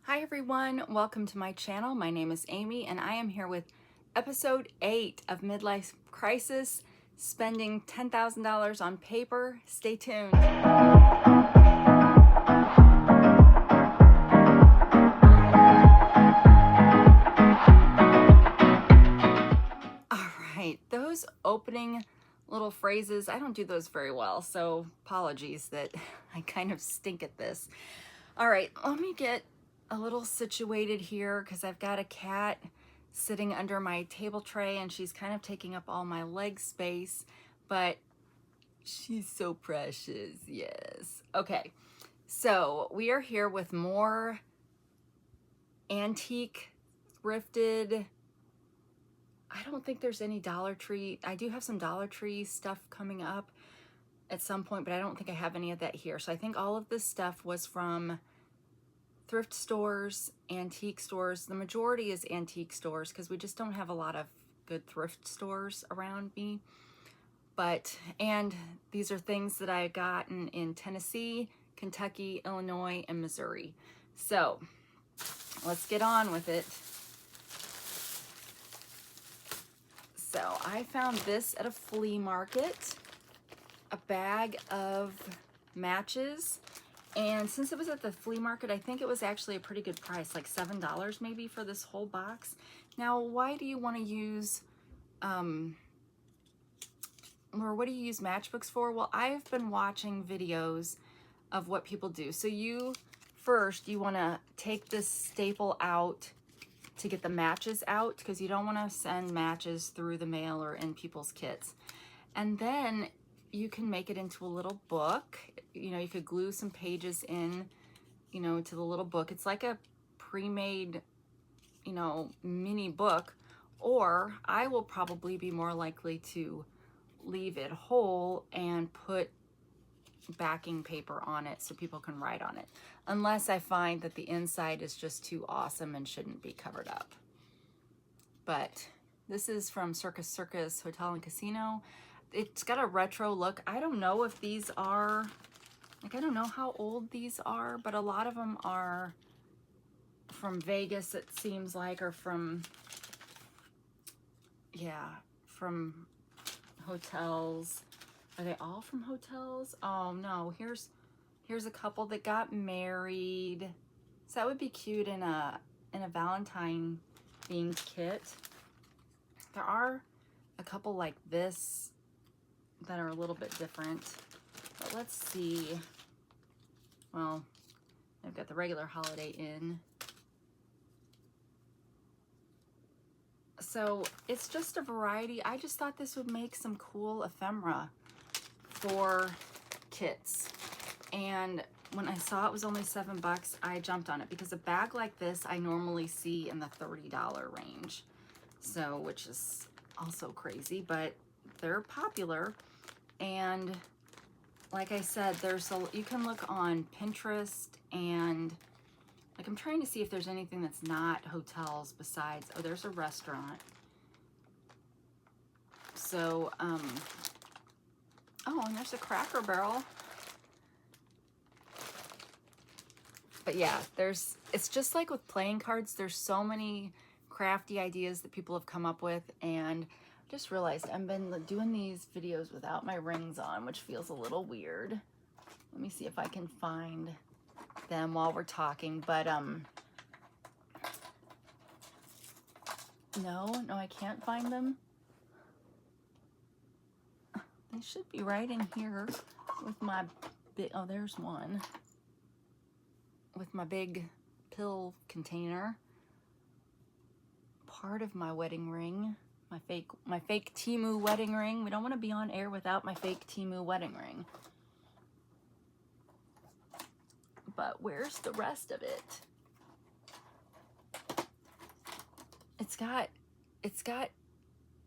Hi everyone, welcome to my channel. My name is Amy and I am here with episode 8 of Midlife Crisis, spending $10,000 on paper. Stay tuned. All right, those opening little phrases, I don't do those very well, so apologies that I kind of stink at this. All right, let me get a little situated here because I've got a cat sitting under my table tray and she's kind of taking up all my leg space, but she's so precious, yes. Okay, so we are here with more antique, thrifted. I don't think there's any Dollar Tree. I do have some Dollar Tree stuff coming up at some point, but I don't think I have any of that here. So I think all of this stuff was from thrift stores, antique stores. The majority is antique stores because we just don't have a lot of good thrift stores around me. And these are things that I gotten in Tennessee, Kentucky, Illinois, and Missouri. So let's get on with it. So I found this at a flea market, a bag of matches. And since it was at the flea market, I think it was actually a pretty good price, like $7 maybe for this whole box. Now, why do you want to use, or what do you use matchbooks for? Well, I've been watching videos of what people do. So you want to take this staple out to get the matches out because you don't want to send matches through the mail or in people's kits. And then you can make it into a little book. You know, you could glue some pages in, you know, to the little book. It's like a pre-made, you know, mini book. Or I will probably be more likely to leave it whole and put backing paper on it so people can write on it. Unless I find that the inside is just too awesome and shouldn't be covered up. But this is from Circus Circus Hotel and Casino. It's got a retro look. I don't know if these are, like, I don't know how old these are, but a lot of them are from Vegas, it seems like, or from, yeah, from hotels. Are they all from hotels? Oh no, here's a couple that got married. So that would be cute in a Valentine themed kit. There are a couple like this that are a little bit different, but let's see. Well, I've got the regular Holiday Inn. So it's just a variety. I just thought this would make some cool ephemera for kits. And when I saw it was only $7, I jumped on it because a bag like this I normally see in the $30 range. So, which is also crazy, but they're popular. And like I said, you can look on Pinterest, and like I'm trying to see if there's anything that's not hotels besides, oh, there's a restaurant. So, oh, and there's a Cracker Barrel. But yeah, it's just like with playing cards, there's so many crafty ideas that people have come up with, and just realized I've been doing these videos without my rings on, which feels a little weird. Let me see if I can find them while we're talking, but no, I can't find them. They should be right in here with my big, oh, there's one. With my big pill container. Part of my wedding ring. My fake Temu wedding ring. We don't want to be on air without my fake Temu wedding ring. But where's the rest of it? It's got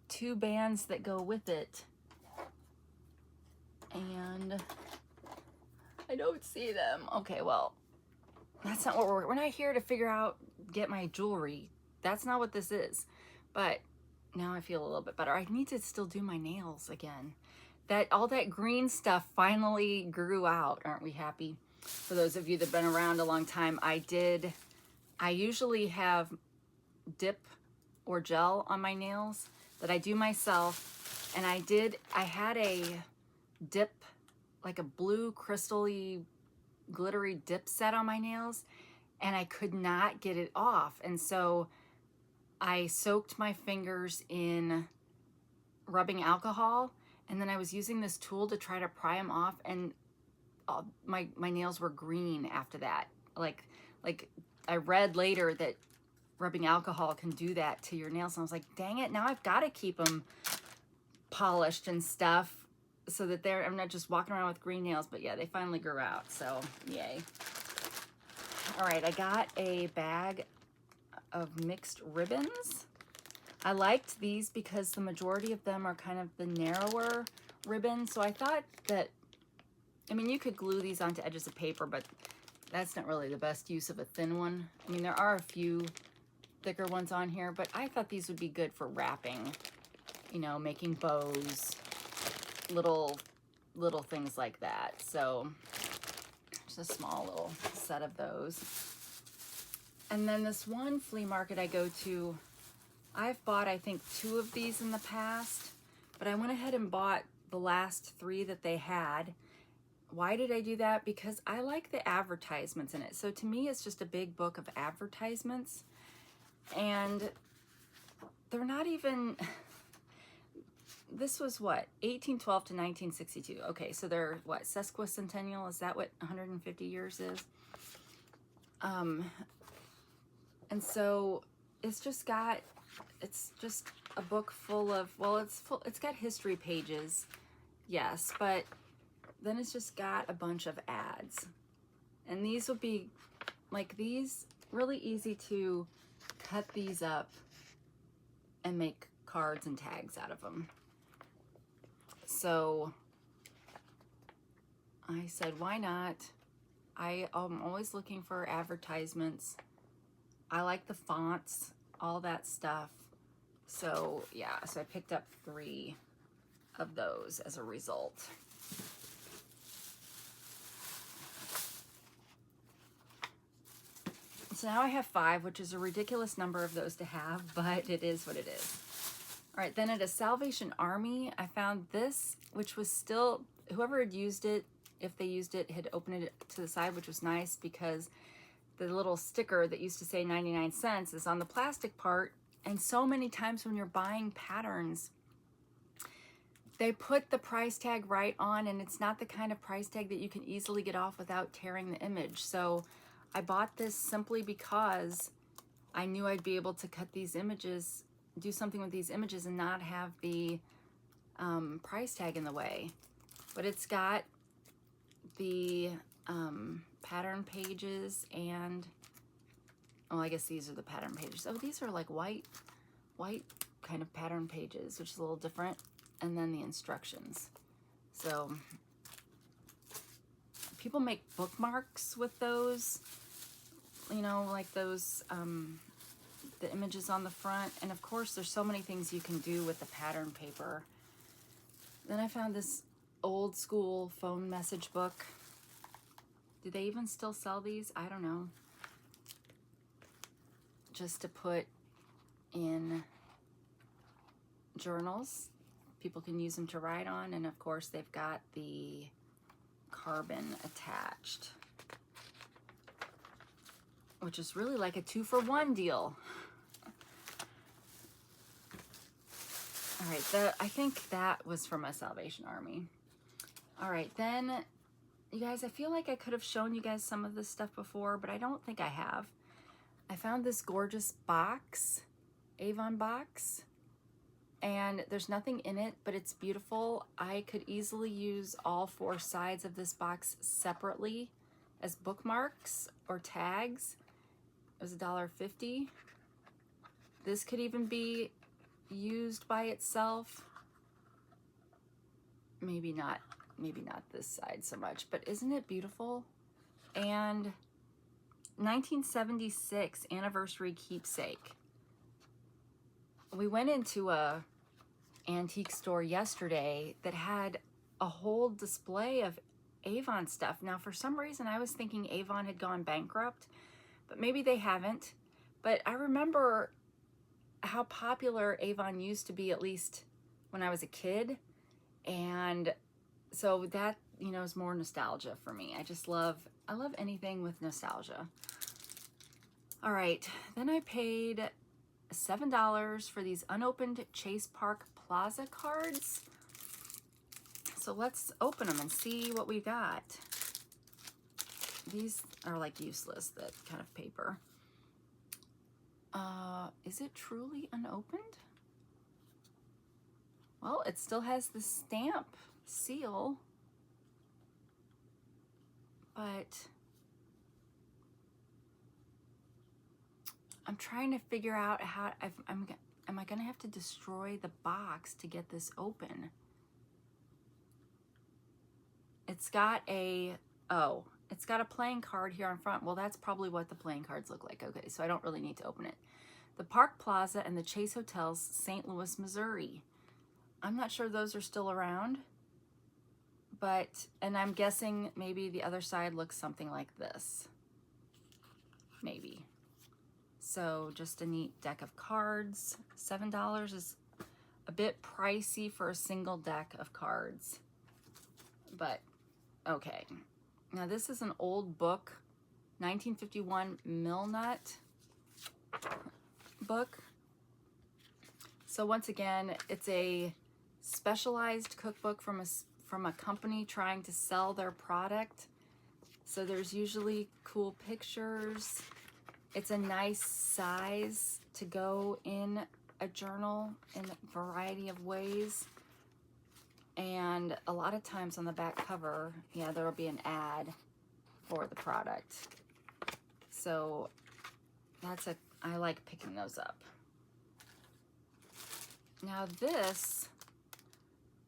two bands that go with it. And I don't see them. Okay, well, that's not what we're not here to figure out, get my jewelry. That's not what this is. But now I feel a little bit better. I need to still do my nails again. All that green stuff finally grew out. Aren't we happy? For those of you that have been around a long time, I did I usually have dip or gel on my nails that I do myself. And I had a dip, like a blue crystal-y glittery dip set on my nails, and I could not get it off. And so I soaked my fingers in rubbing alcohol, and then I was using this tool to try to pry them off, and my nails were green after that. Like I read later that rubbing alcohol can do that to your nails, and I was like, dang it, now I've got to keep them polished and stuff so that I'm not just walking around with green nails. But yeah, they finally grew out, so yay. All right, I got a bag of mixed ribbons. I liked these because the majority of them are kind of the narrower ribbons, so I thought that, I mean, you could glue these onto edges of paper, but that's not really the best use of a thin one. I mean, there are a few thicker ones on here, but I thought these would be good for wrapping, you know, making bows, little things like that. So just a small little set of those. And then this one flea market I go to, I've bought, I think, 2 of these in the past, but I went ahead and bought the last 3 that they had. Why did I do that? Because I like the advertisements in it. So to me, it's just a big book of advertisements, and they're not even, this was what, 1812 to 1962. Okay, so they're what, sesquicentennial? Is that what 150 years is? And so it's just a book full of, well, it's got history pages, yes, but then it's just got a bunch of ads. And these will be, like, these, really easy to cut these up and make cards and tags out of them. So I said, why not? I'm always looking for advertisements. I like the fonts, all that stuff. So yeah, so I picked up 3 of those as a result. So now I have 5, which is a ridiculous number of those to have, but it is what it is. All right, then at a Salvation Army, I found this, which was still, whoever had used it, if they used it, had opened it to the side, which was nice because the little sticker that used to say 99 cents is on the plastic part. And so many times when you're buying patterns, they put the price tag right on, and it's not the kind of price tag that you can easily get off without tearing the image. So I bought this simply because I knew I'd be able to cut these images, do something with these images, and not have the price tag in the way. But it's got the pattern pages, and oh, I guess these are the pattern pages. Oh, these are like white kind of pattern pages, which is a little different. And then the instructions. So people make bookmarks with those, you know, like those, the images on the front. And of course, there's so many things you can do with the pattern paper. Then I found this old school phone message book. Do they even still sell these? I don't know. Just to put in journals. People can use them to write on, and of course they've got the carbon attached, which is really like a 2-for-1 deal. All right, I think that was from a Salvation Army. All right, then, you guys, I feel like I could have shown you guys some of this stuff before, but I don't think I have. I found this gorgeous box, Avon box, and there's nothing in it, but it's beautiful. I could easily use all 4 sides of this box separately as bookmarks or tags. It was $1.50. This could even be used by itself. Maybe not this side so much, but isn't it beautiful? And 1976 anniversary keepsake. We went into a antique store yesterday that had a whole display of Avon stuff. Now, for some reason, I was thinking Avon had gone bankrupt, but maybe they haven't. But I remember how popular Avon used to be, at least when I was a kid. And so that, you know, is more nostalgia for me. I love anything with nostalgia. All right, then I paid $7 for these unopened Chase Park Plaza cards. So let's open them and see what we got. These are like useless, that kind of paper. Is it truly unopened? Well, it still has the stamp seal, but I'm trying to figure out how, am I gonna have to destroy the box to get this open? It's got a, oh, it's got a playing card here on front. Well, that's probably what the playing cards look like. Okay, so I don't really need to open it. The Park Plaza and the Chase Hotels, St. Louis, Missouri. I'm not sure those are still around, but, and I'm guessing maybe the other side looks something like this. Maybe. So just a neat deck of cards. $7 is a bit pricey for a single deck of cards, but okay. Now this is an old book, 1951 Milnut book. So once again, it's a specialized cookbook from a company trying to sell their product. So there's usually cool pictures. It's a nice size to go in a journal in a variety of ways. And a lot of times on the back cover, yeah, there'll be an ad for the product. So I like picking those up. Now this,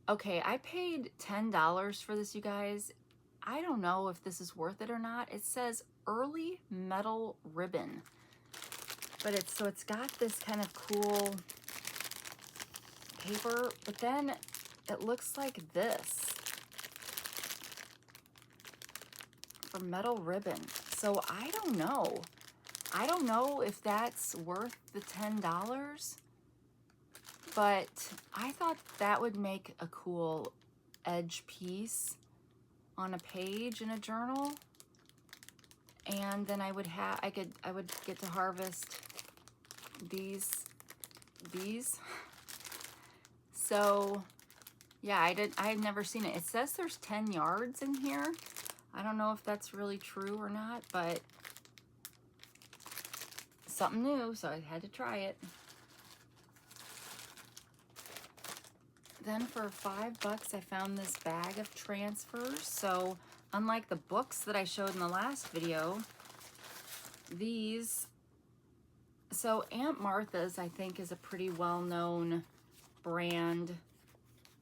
okay, I paid $10 for this, you guys. I don't know if this is worth it or not. It says early metal ribbon, but it's got this kind of cool paper, but then it looks like this for metal ribbon. So I don't know if that's worth the $10, but I thought that would make a cool edge piece on a page in a journal. And then I would get to harvest these. So yeah, I had never seen it. It says there's 10 yards in here. I don't know if that's really true or not, but something new, so I had to try it. Then for $5, I found this bag of transfers. So unlike the books that I showed in the last video, these, so Aunt Martha's, I think, is a pretty well-known brand.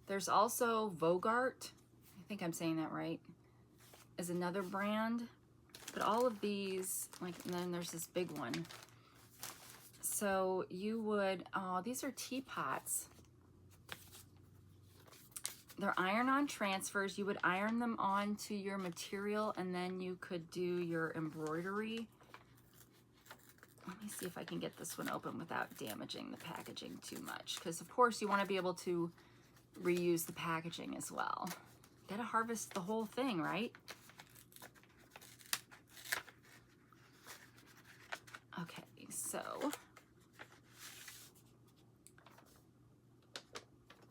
There's also Vogart, I think I'm saying that right, is another brand. But all of these, like, and then there's this big one. So you would, oh, these are teapots. They're iron-on transfers. You would iron them onto your material, and then you could do your embroidery. Let me see if I can get this one open without damaging the packaging too much, because of course you want to be able to reuse the packaging as well. Gotta harvest the whole thing, right? Okay, so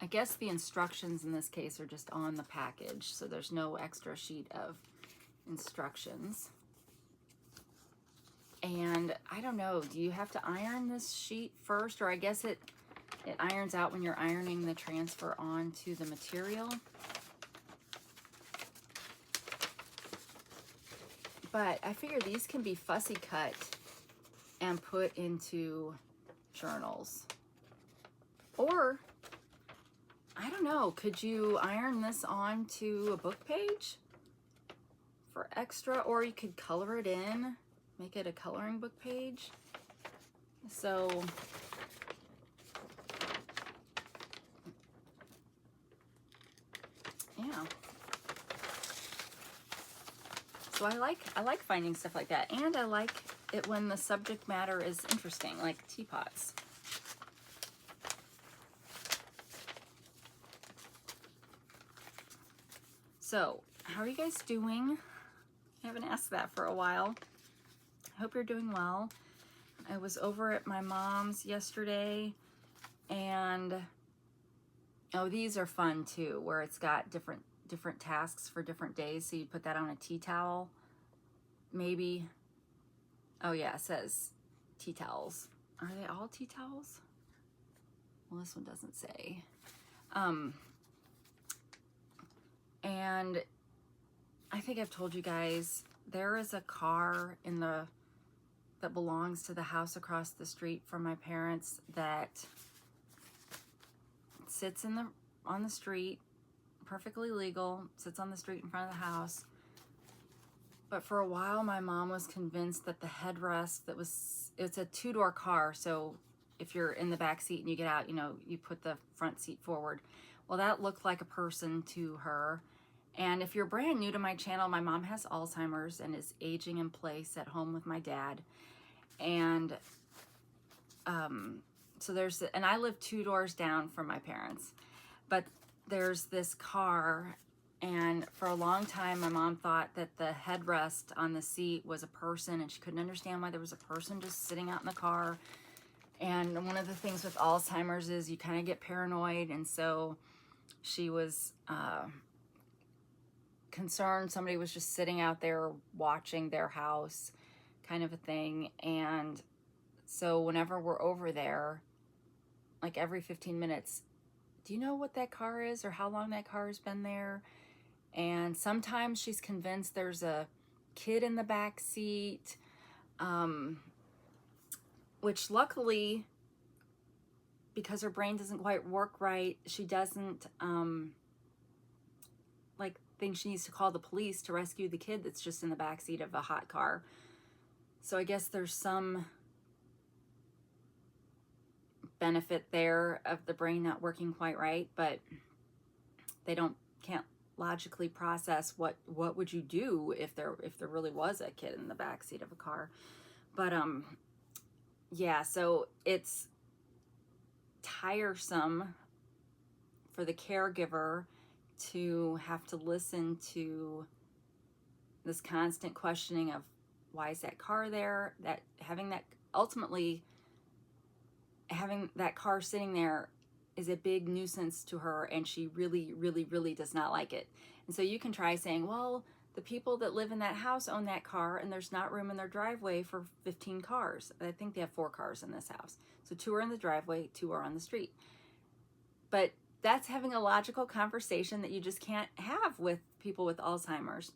I guess the instructions in this case are just on the package, so there's no extra sheet of instructions. And I don't know, do you have to iron this sheet first? Or I guess it irons out when you're ironing the transfer onto the material. But I figure these can be fussy cut and put into journals. Or, I don't know, could you iron this onto a book page for extra? Or you could color it in, make it a coloring book page. So, yeah. So I like finding stuff like that, and I like it when the subject matter is interesting, like teapots. So, how are you guys doing? I haven't asked that for a while. I hope you're doing well. I was over at my mom's yesterday, and oh, these are fun too, where it's got different tasks for different days. So you put that on a tea towel, maybe. Oh yeah, it says tea towels. Are they all tea towels? Well, this one doesn't say. And I think I've told you guys, there is a car in that belongs to the house across the street from my parents that sits on the street, perfectly legal, sits on the street in front of the house. But for a while, my mom was convinced that the headrest it's a two-door car, so if you're in the back seat and you get out, you put the front seat forward. Well, that looked like a person to her. And if you're brand new to my channel, my mom has Alzheimer's and is aging in place at home with my dad. And so and I live 2 doors down from my parents, but there's this car, and for a long time my mom thought that the headrest on the seat was a person, and she couldn't understand why there was a person just sitting out in the car. And one of the things with Alzheimer's is you kind of get paranoid, and so she was concerned somebody was just sitting out there watching their house, kind of a thing. And so whenever we're over there, like every 15 minutes, do you know what that car is or how long that car has been there? And sometimes she's convinced there's a kid in the back seat, which luckily, because her brain doesn't quite work right, she doesn't think she needs to call the police to rescue the kid that's just in the back seat of a hot car. So I guess there's some benefit there of the brain not working quite right, but they can't logically process what would you do if there really was a kid in the back seat of a car. But yeah, so it's tiresome for the caregiver to have to listen to this constant questioning of why is that car there, that ultimately having that car sitting there is a big nuisance to her, and she really, really, really does not like it. And so you can try saying, well, the people that live in that house own that car, and there's not room in their driveway for 15 cars. I think they have 4 cars in this house. So 2 are in the driveway, 2 are on the street. But that's having a logical conversation that you just can't have with people with Alzheimer's.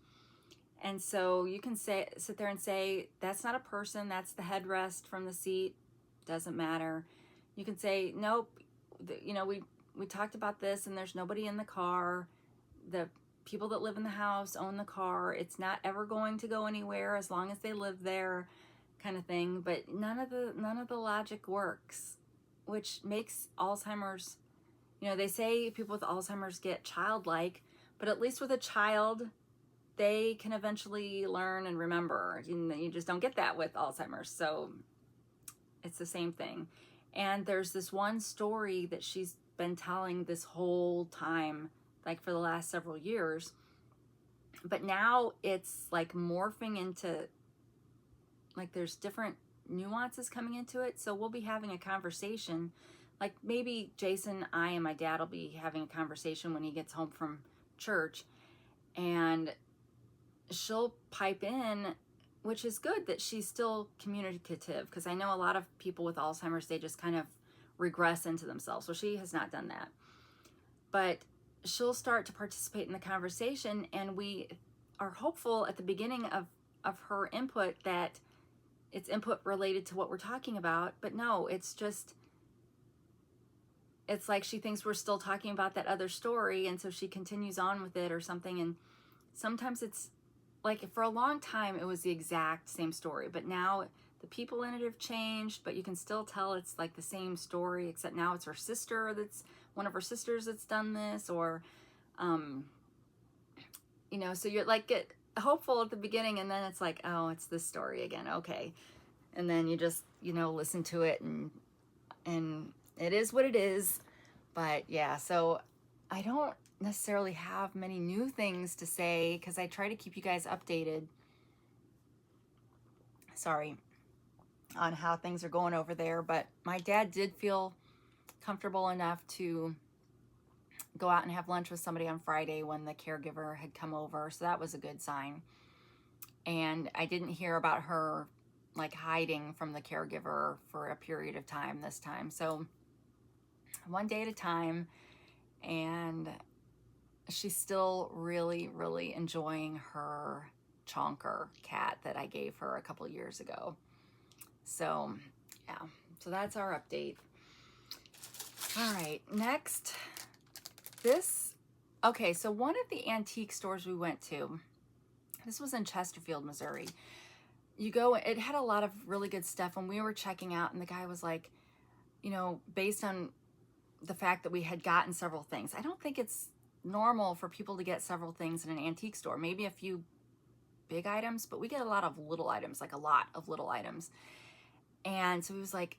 And so you can sit there and say, that's not a person, that's the headrest from the seat, doesn't matter. You can say, nope, we talked about this and there's nobody in the car. The people that live in the house own the car. It's not ever going to go anywhere as long as they live there, kind of thing. But none of the logic works, which makes Alzheimer's, they say people with Alzheimer's get childlike, but at least with a child, they can eventually learn and remember. You just don't get that with Alzheimer's. So it's the same thing. And there's this one story that she's been telling this whole time, like for the last several years. But now it's like morphing into, like there's different nuances coming into it. So we'll be having a conversation. Like maybe Jason, I, and my dad will be having a conversation when he gets home from church. And she'll pipe in, which is good that she's still communicative, because I know a lot of people with Alzheimer's, they just kind of regress into themselves. So she has not done that. But she'll start to participate in the conversation, and we are hopeful at the beginning of her input that it's input related to what we're talking about. But no, it's like she thinks we're still talking about that other story, and so she continues on with it or something. And sometimes it's like, for a long time it was the exact same story, but now the people in it have changed, but you can still tell it's like the same story, except now it's her sister, that's one of her sisters that's done this, or so you're like get hopeful at the beginning, and then it's like, oh, it's this story again. Okay, and then you just, you know, listen to it, and it is what it is. But yeah, so I don't necessarily have many new things to say because I try to keep you guys updated. Sorry, on how things are going over there. But my dad did feel comfortable enough to go out and have lunch with somebody on Friday when the caregiver had come over. So that was a good sign. And I didn't hear about her like hiding from the caregiver for a period of time this time. So one day at a time. And she's still really, really enjoying her chonker cat that I gave her a couple years ago. So yeah, so that's our update. All right, next, okay, so one of the antique stores we went to, this was in Chesterfield, Missouri. You go, it had a lot of really good stuff, and we were checking out, and the guy was like, you know, based on the fact that we had gotten several things, I don't think it's normal for people to get several things in an antique store, maybe a few big items, but we get a lot of little items, like a lot of little items. And so he was like,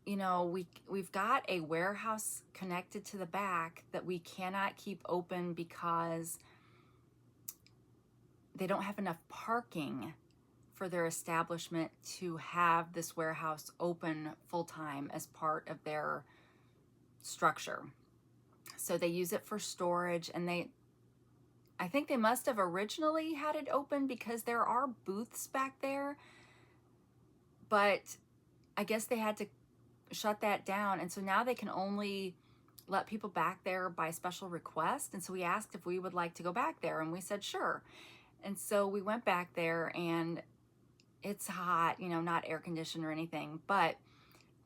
you know, we've got a warehouse connected to the back that we cannot keep open because they don't have enough parking for their establishment to have this warehouse open full-time as part of their structure. So they use it for storage, and I think they must have originally had it open because there are booths back there, but I guess they had to shut that down, and so now they can only let people back there by special request. And so we asked if we would like to go back there, and we said sure. And so we went back there, and it's hot, you know, not air conditioned or anything, but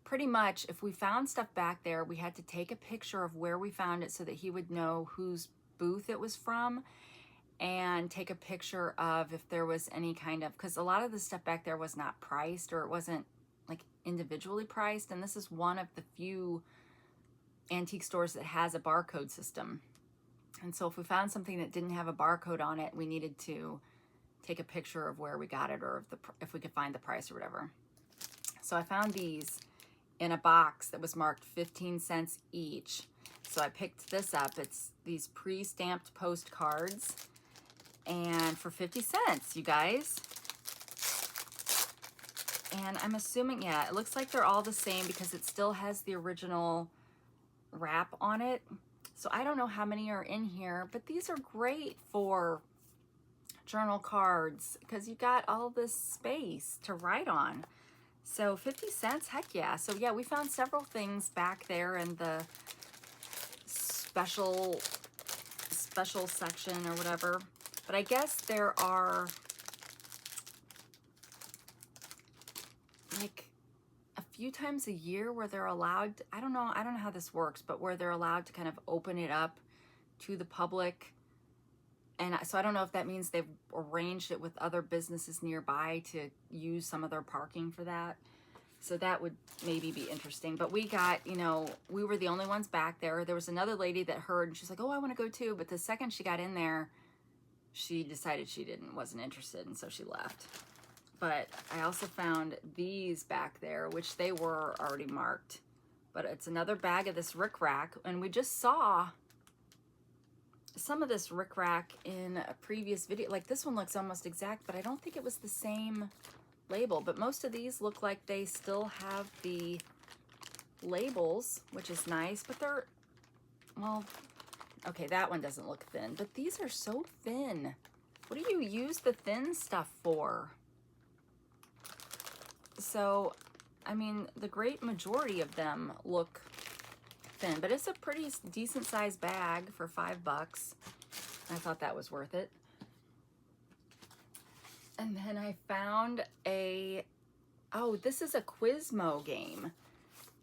pretty much if we found stuff back there, we had to take a picture of where we found it so that he would know whose booth it was from, and take a picture of if there was any kind of, because a lot of the stuff back there was not priced, or it wasn't like individually priced, and this is one of the few antique stores that has a barcode system. And so if we found something that didn't have a barcode on it, we needed to take a picture of where we got it, or if we could find the price or whatever. So I found these in a box that was marked 15 cents each. So I picked this up. It's these pre-stamped postcards, and for 50 cents, you guys. And I'm assuming, yeah, it looks like they're all the same because it still has the original wrap on it. So I don't know how many are in here, but these are great for journal cards because you got all this space to write on. So 50 cents, heck yeah. So yeah, we found several things back there in the special section or whatever. But I guess there are like a few times a year where they're allowed, I don't know how this works, but where they're allowed to kind of open it up to the public. And so I don't know if that means they've arranged it with other businesses nearby to use some of their parking for that. So that would maybe be interesting. But we got, you know, we were the only ones back there. There was another lady that heard, and she's like, oh, I want to go too. But the second she got in there, she decided she wasn't interested, and so she left. But I also found these back there, which they were already marked. But it's another bag of this rickrack, and we just saw some of this rickrack in a previous video. Like this one looks almost exact, but I don't think it was the same label. But most of these look like they still have the labels, which is nice. But they're, well, okay, that one doesn't look thin, but these are so thin. What do you use the thin stuff for? So, I mean, the great majority of them look thin, but it's a pretty decent sized bag for $5. I thought that was worth it. And then I found oh, this is a Quizmo game.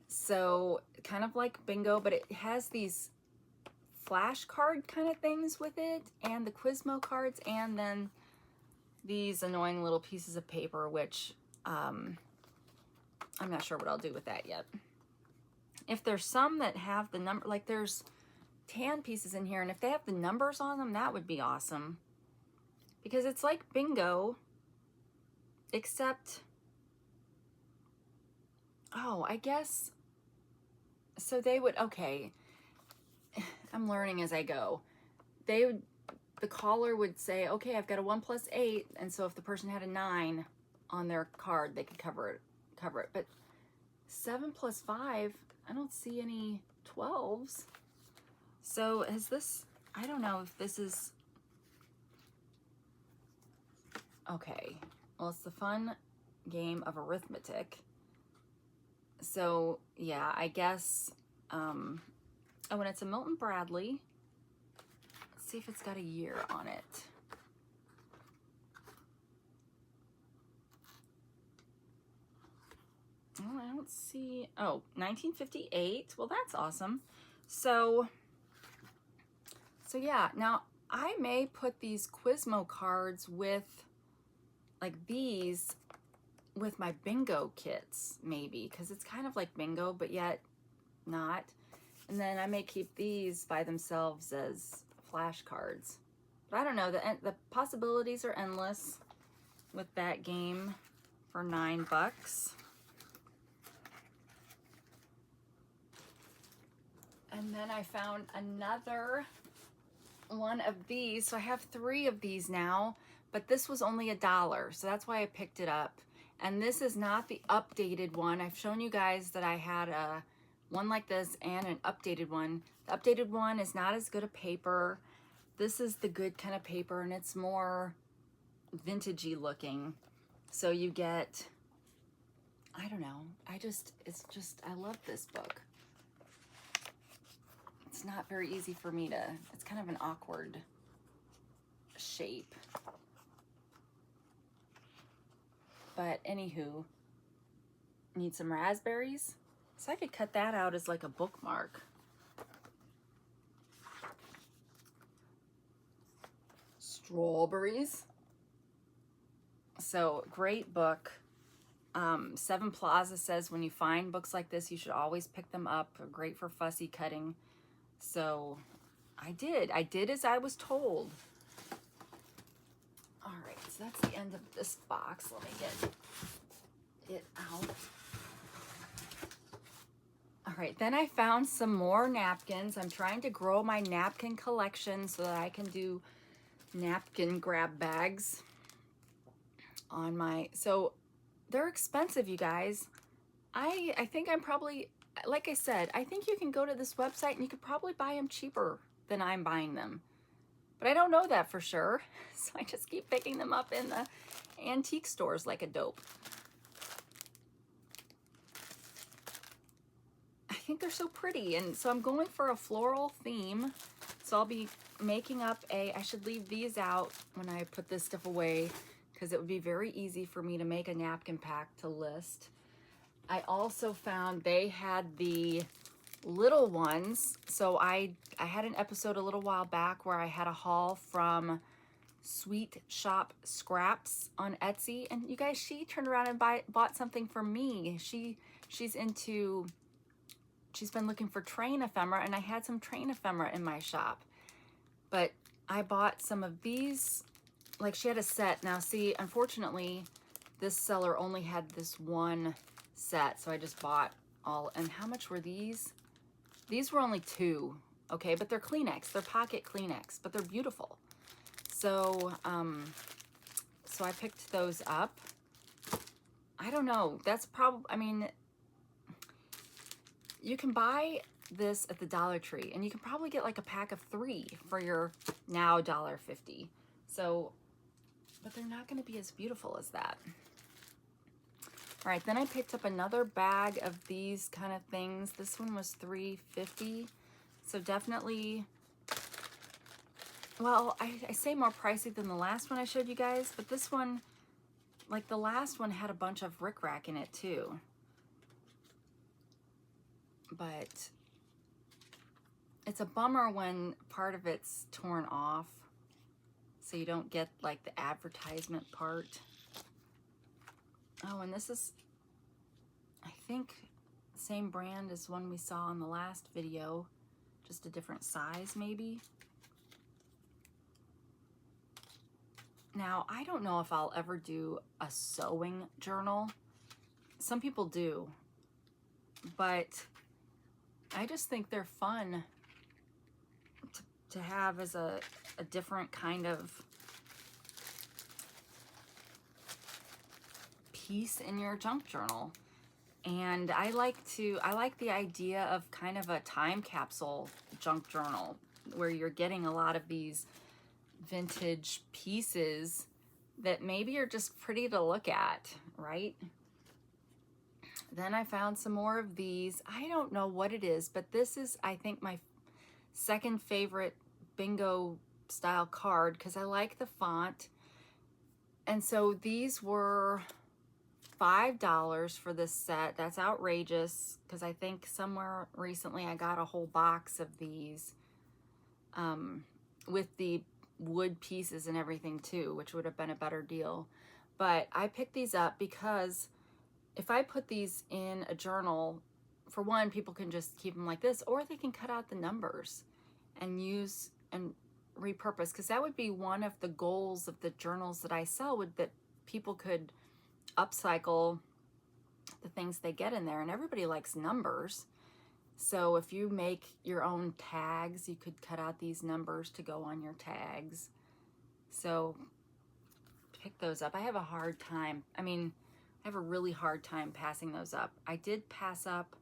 So kind of like bingo, but it has these flashcard kind of things with it, and the Quizmo cards, and then these annoying little pieces of paper, which I'm not sure what I'll do with that yet. If there's some that have the number, like there's tan pieces in here, and if they have the numbers on them, that would be awesome. Because it's like bingo, except Oh, I guess, so they would, okay, I'm learning as I go. They would, the caller would say, okay, I've got a 1 + 8, and so if the person had a 9 on their card, they could cover it. But 7 + 5, I don't see any 12s. So is this, I don't know if this is, okay, well, it's the fun game of arithmetic. So yeah, I guess, oh, and it's a Milton Bradley. Let's see if it's got a year on it. Oh, I don't see, oh, 1958. Well, that's awesome. So yeah, now I may put these Quizmo cards with, like these, with my bingo kits, maybe, because it's kind of like bingo, but yet not. And then I may keep these by themselves as flashcards. But I don't know, the possibilities are endless with that game for $9. And then I found another one of these. So I have 3 of these now, but this was only $1, so that's why I picked it up. And this is not the updated one. I've shown you guys that I had a one like this and an updated one. The updated one is not as good a paper. This is the good kind of paper, and it's more vintagey looking. So you get, I don't know, I love this book. It's not very easy for me to, it's kind of an awkward shape. But anywho, need some raspberries. So I could cut that out as like a bookmark. Strawberries. So great book. Seven Plaza says when you find books like this, you should always pick them up. They're great for fussy cutting. So I did as I was told. All right, so that's the end of this box. Let me get it out. All right, then I found some more napkins. I'm trying to grow my napkin collection so that I can do napkin grab bags on my, so they're expensive, you guys. I think I'm probably, like I said, I think you can go to this website and you could probably buy them cheaper than I'm buying them. But I don't know that for sure. So I just keep picking them up in the antique stores like a dope. I think they're so pretty. And so I'm going for a floral theme. So I'll be making up I should leave these out when I put this stuff away, because it would be very easy for me to make a napkin pack to list. I also found they had the little ones. So I had an episode a little while back where I had a haul from Sweet Shop Scraps on Etsy, and you guys, she turned around and bought something for me. She's been looking for train ephemera, and I had some train ephemera in my shop. But I bought some of these, like she had a set. Now see, unfortunately, this seller only had this one set, so I just bought all. And how much were these? These were only $2, okay, but they're Kleenex. They're pocket Kleenex, but they're beautiful. So, so I picked those up. I don't know. That's probably, I mean, you can buy this at the Dollar Tree, and you can probably get like a pack of 3 for your now $1.50. So, but they're not going to be as beautiful as that. All right, then I picked up another bag of these kind of things. This one was $3.50. So definitely, well, I say more pricey than the last one I showed you guys, but this one, like the last one, had a bunch of rickrack in it too. But it's a bummer when part of it's torn off, so you don't get like the advertisement part. Oh, and this is, I think, same brand as one we saw in the last video, just a different size maybe. Now, I don't know if I'll ever do a sewing journal. Some people do. but I just think they're fun to have as a different kind of piece in your junk journal. And I like the idea of kind of a time capsule junk journal where you're getting a lot of these vintage pieces that maybe are just pretty to look at, right? Then I found some more of these. I don't know what it is, but this is, I think, my second favorite bingo style card because I like the font. And so these were $5 for this set. That's outrageous because I think somewhere recently I got a whole box of these with the wood pieces and everything too, which would have been a better deal. But I picked these up because if I put these in a journal, for one, people can just keep them like this, or they can cut out the numbers and use and repurpose, because that would be one of the goals of the journals that I sell, would that people could upcycle the things they get in there, and everybody likes numbers. So if you make your own tags, you could cut out these numbers to go on your tags. So pick those up. I have a hard time. I mean, I have a really hard time passing those up. I did pass up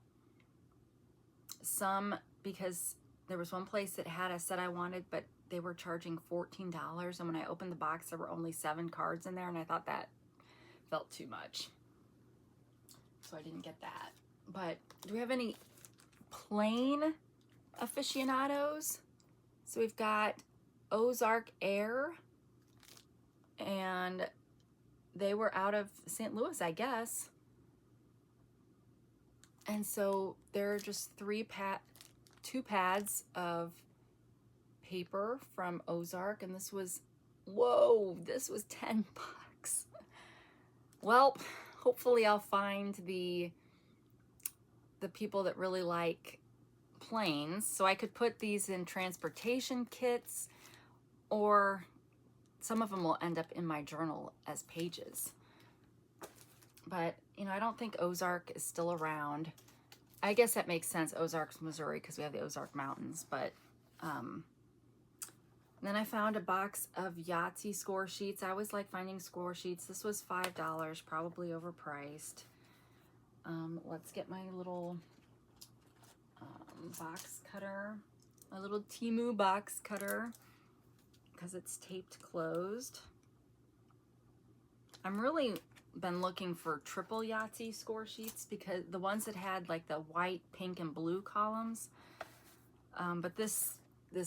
some because there was one place that had a set I wanted, but they were charging $14. And when I opened the box, there were only 7 cards in there, and I thought that felt too much. So I didn't get that. But do we have any plain aficionados? So we've got Ozark Air, and they were out of St. Louis, I guess. And so there are just 2 pads of paper from Ozark, and this was, whoa, this was $10. Well, hopefully I'll find the people that really like planes, so I could put these in transportation kits, or some of them will end up in my journal as pages. But, you know, I don't think Ozark is still around. I guess that makes sense, Ozark's Missouri, because we have the Ozark Mountains. But then I found a box of Yahtzee score sheets. I always like finding score sheets. This was $5, probably overpriced. Let's get my little box cutter, my little Temu box cutter, because it's taped closed. I'm really been looking for triple Yahtzee score sheets, because the ones that had like the white, pink, and blue columns, but this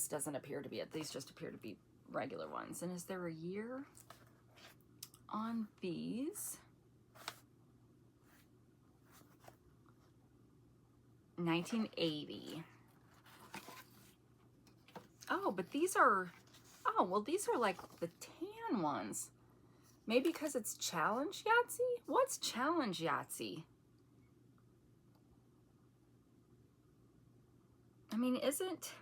doesn't appear to be it. These just appear to be regular ones. And is there a year on these? 1980. Oh, but these are, oh, well, these are like the tan ones. Maybe because it's Challenge Yahtzee? What's Challenge Yahtzee? I mean, isn't,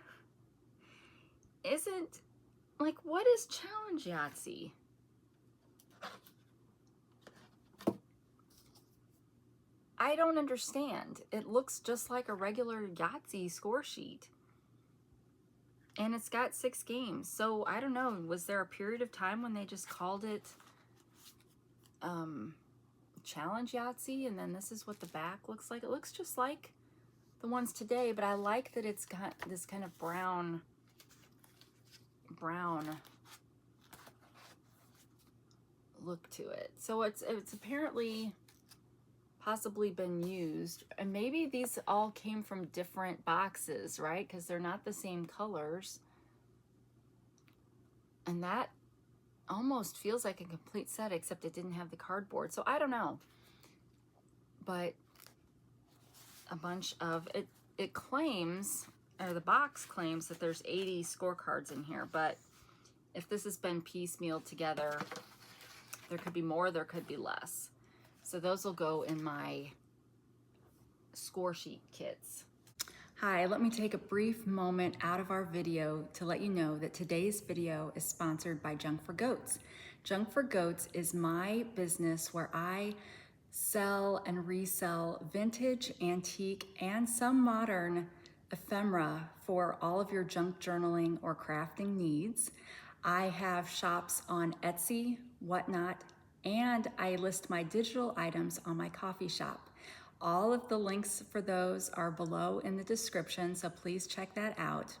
like, what is Challenge Yahtzee? I don't understand. It looks just like a regular Yahtzee score sheet. And it's got 6 games. So I don't know, was there a period of time when they just called it Challenge Yahtzee, and then this is what the back looks like? It looks just like the ones today, but I like that it's got this kind of brown look to it. So it's apparently possibly been used, and maybe these all came from different boxes, right? Because they're not the same colors, and that almost feels like a complete set, except it didn't have the cardboard. So I don't know, but a bunch of it claims, or the box claims, that there's 80 scorecards in here, but if this has been piecemealed together, there could be more, there could be less. So those will go in my score sheet kits. Hi, let me take a brief moment out of our video to let you know that today's video is sponsored by Junk for Goats. Junk for Goats is my business where I sell and resell vintage, antique, and some modern ephemera for all of your junk journaling or crafting needs. I have shops on Etsy, Whatnot, and I list my digital items on my coffee shop. All of the links for those are below in the description, so please check that out.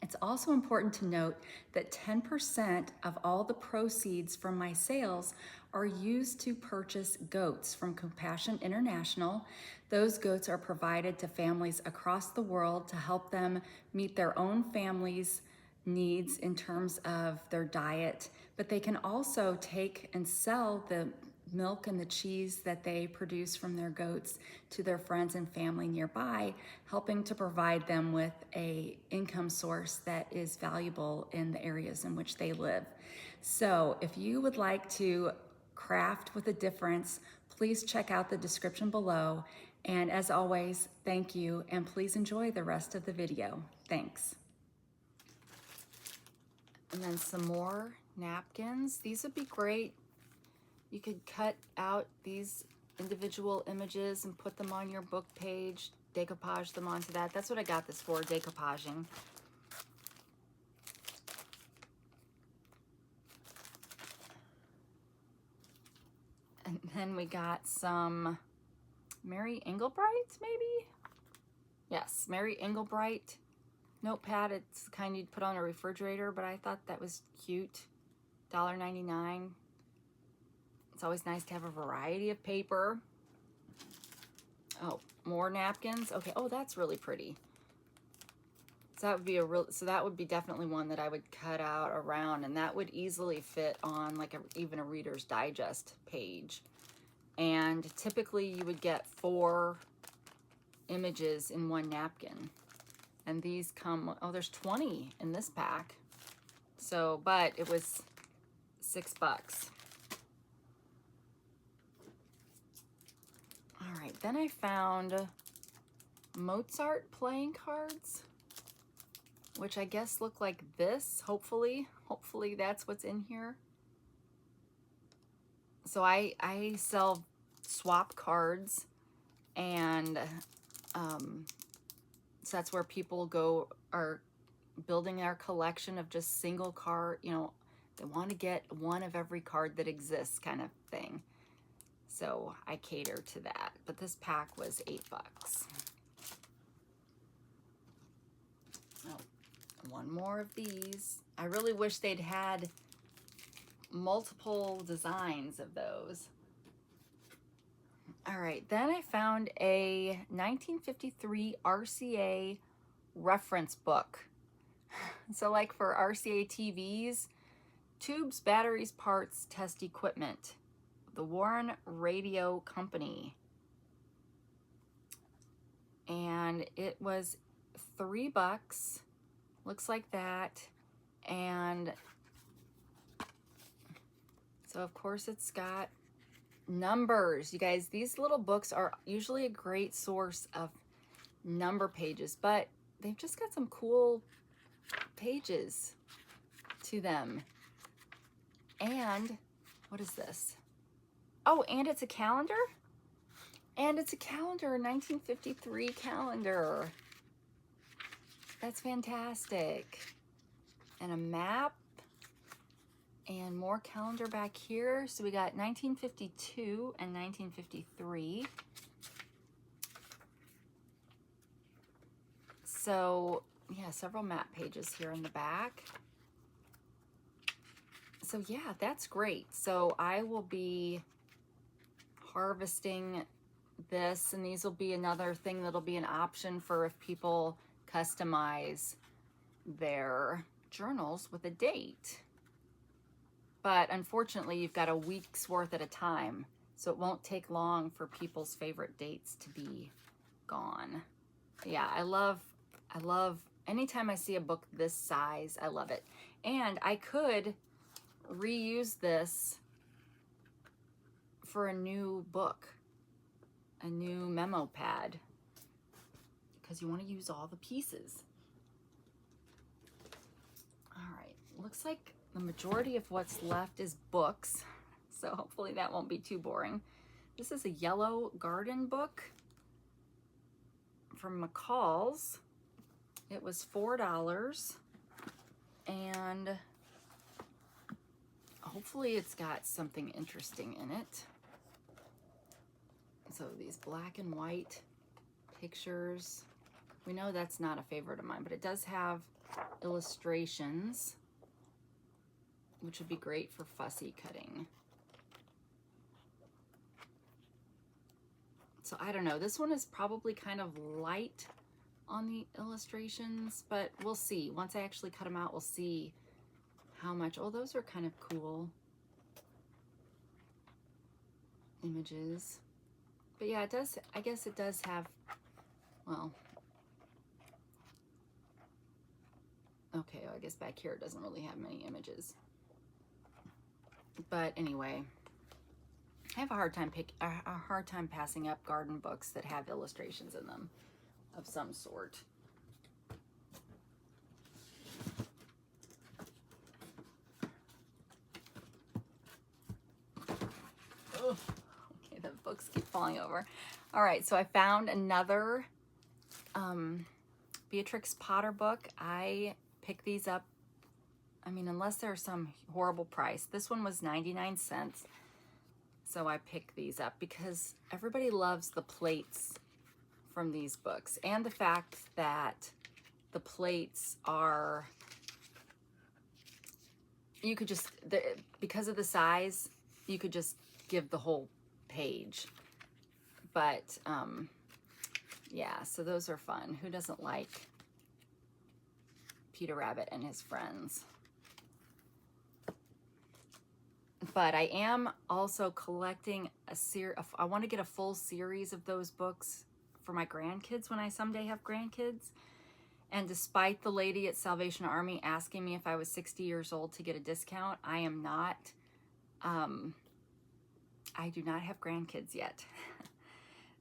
It's also important to note that 10% of all the proceeds from my sales are used to purchase goats from Compassion International. Those goats are provided to families across the world to help them meet their own families' needs in terms of their diet, but they can also take and sell the milk and the cheese that they produce from their goats to their friends and family nearby, helping to provide them with a income source that is valuable in the areas in which they live. So if you would like to craft with a difference, please check out the description below. And as always, thank you, and please enjoy the rest of the video. Thanks. And then some more napkins. These would be great. You could cut out these individual images and put them on your book page, decoupage them onto that. That's what I got this for, decoupaging. And then we got some Mary Englebright, maybe? Yes, Mary Englebright notepad. It's the kind you'd put on a refrigerator, but I thought that was cute. $1.99. It's always nice to have a variety of paper. Oh, more napkins. Okay, oh, that's really pretty. So that would be that would be definitely one that I would cut out around, and that would easily fit on like even a Reader's Digest page. And typically you would get 4 images in one napkin. And these come, oh, there's 20 in this pack. So, but it was $6. All right, then I found Mozart playing cards, which I guess look like this, hopefully that's what's in here. So I sell swap cards, and so that's where people are building their collection of just single card, you know, they want to get one of every card that exists kind of thing. So I cater to that, but this pack was $8. Oh, one more of these. I really wish they'd had multiple designs of those. All right, then I found a 1953 RCA reference book. So like for RCA TVs, tubes, batteries, parts, test equipment. The Warren Radio Company. And it was $3. Looks like that. And so of course it's got numbers. You guys, these little books are usually a great source of number pages, but they've just got some cool pages to them. And what is this? Oh, and it's a calendar? And it's a calendar, a 1953 calendar. That's fantastic. And a map. And more calendar back here. So we got 1952 and 1953. So, yeah, several map pages here in the back. So, yeah, that's great. So I will be harvesting this, and these will be another thing that'll be an option for if people customize their journals with a date. But unfortunately, you've got a week's worth at a time, so it won't take long for people's favorite dates to be gone. Yeah, I love, anytime I see a book this size, I love it. And I could reuse this for a new book, a new memo pad, because you want to use all the pieces. All right, looks like the majority of what's left is books, so hopefully that won't be too boring. This is a yellow garden book from McCall's. It was $4, and hopefully it's got something interesting in it. So these black and white pictures. We know that's not a favorite of mine, but it does have illustrations, which would be great for fussy cutting. So I don't know, this one is probably kind of light on the illustrations, but we'll see. Once I actually cut them out, we'll see how much. Oh, those are kind of cool images. But yeah, it does, I guess it does have, well, okay, I guess back here it doesn't really have many images. But anyway, I have a hard time passing up garden books that have illustrations in them of some sort. Ugh. Okay, the books keep falling over. All right, so I found another Beatrix Potter book. I picked these up, I mean, unless there's some horrible price. This one was 99 cents. So I picked these up because everybody loves the plates from these books, and the fact that the plates are, you could just, because of the size, you could just give the whole page. But yeah, so those are fun. Who doesn't like Peter Rabbit and his friends? But I am also collecting a I want to get a full series of those books for my grandkids when I someday have grandkids. And despite the lady at Salvation Army asking me if I was 60 years old to get a discount, I am not. I do not have grandkids yet.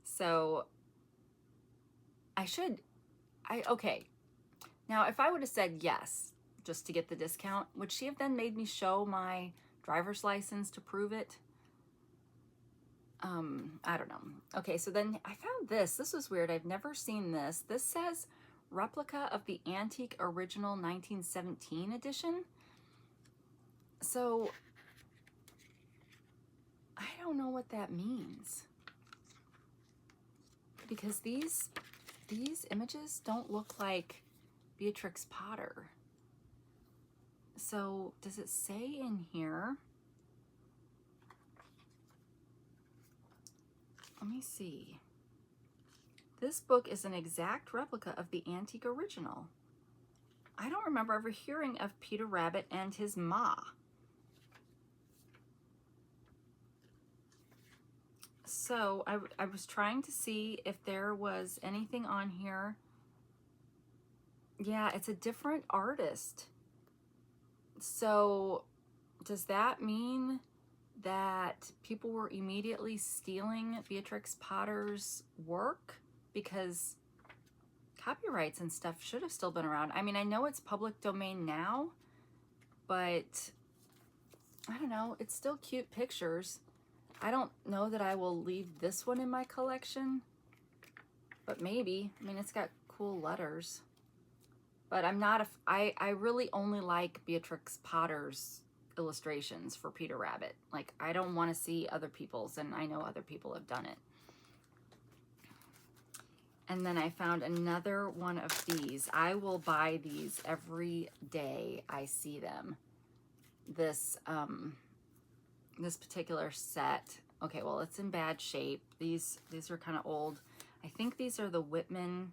So okay. Now, if I would have said yes, just to get the discount, would she have then made me show my driver's license to prove it? I don't know. Okay, so then I found this. This was weird. I've never seen this. This says replica of the antique original 1917 edition. So I don't know what that means, because these images don't look like Beatrix Potter. So does it say in here? Let me see. This book is an exact replica of the antique original. I don't remember ever hearing of Peter Rabbit and his ma. So I was trying to see if there was anything on here. Yeah, it's a different artist. So does that mean that people were immediately stealing Beatrix Potter's work? Because copyrights and stuff should have still been around. I mean, I know it's public domain now, but I don't know. It's still cute pictures. I don't know that I will leave this one in my collection, but maybe. I mean, it's got cool letters. But I'm not I really only like Beatrix Potter's illustrations for Peter Rabbit. Like, I don't want to see other people's, and I know other people have done it. And then I found another one of these. I will buy these every day I see them. This this particular set. Okay, well, it's in bad shape. These are kind of old. I think these are the Whitman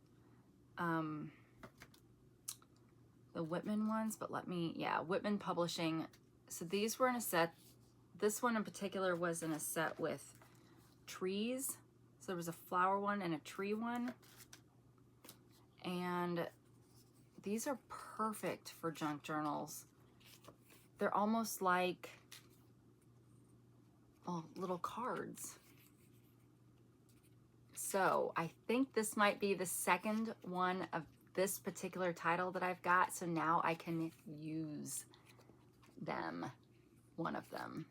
ones, but Whitman Publishing. So these were in a set. This one in particular was in a set with trees. So there was a flower one and a tree one. And these are perfect for junk journals. They're almost like, oh, little cards. So I think this might be the second one of this particular title that I've got. So now I can use them, one of them.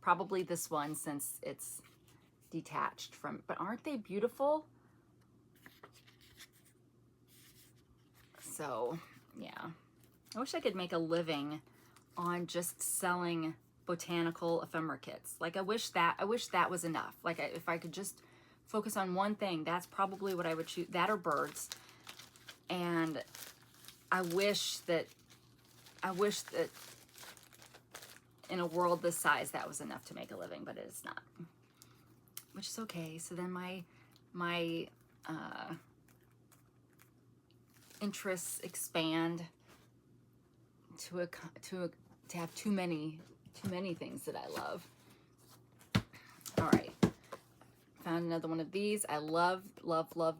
Probably this one, since it's detached from, but aren't they beautiful? So yeah, I wish I could make a living on just selling botanical ephemera kits. Like I wish that was enough. Like if I could just focus on one thing, that's probably what I would choose, that or birds. And I wish that in a world this size that was enough to make a living, but it is not, which is okay. So then my interests expand to have too many things that I love. All right, found another one of these. I love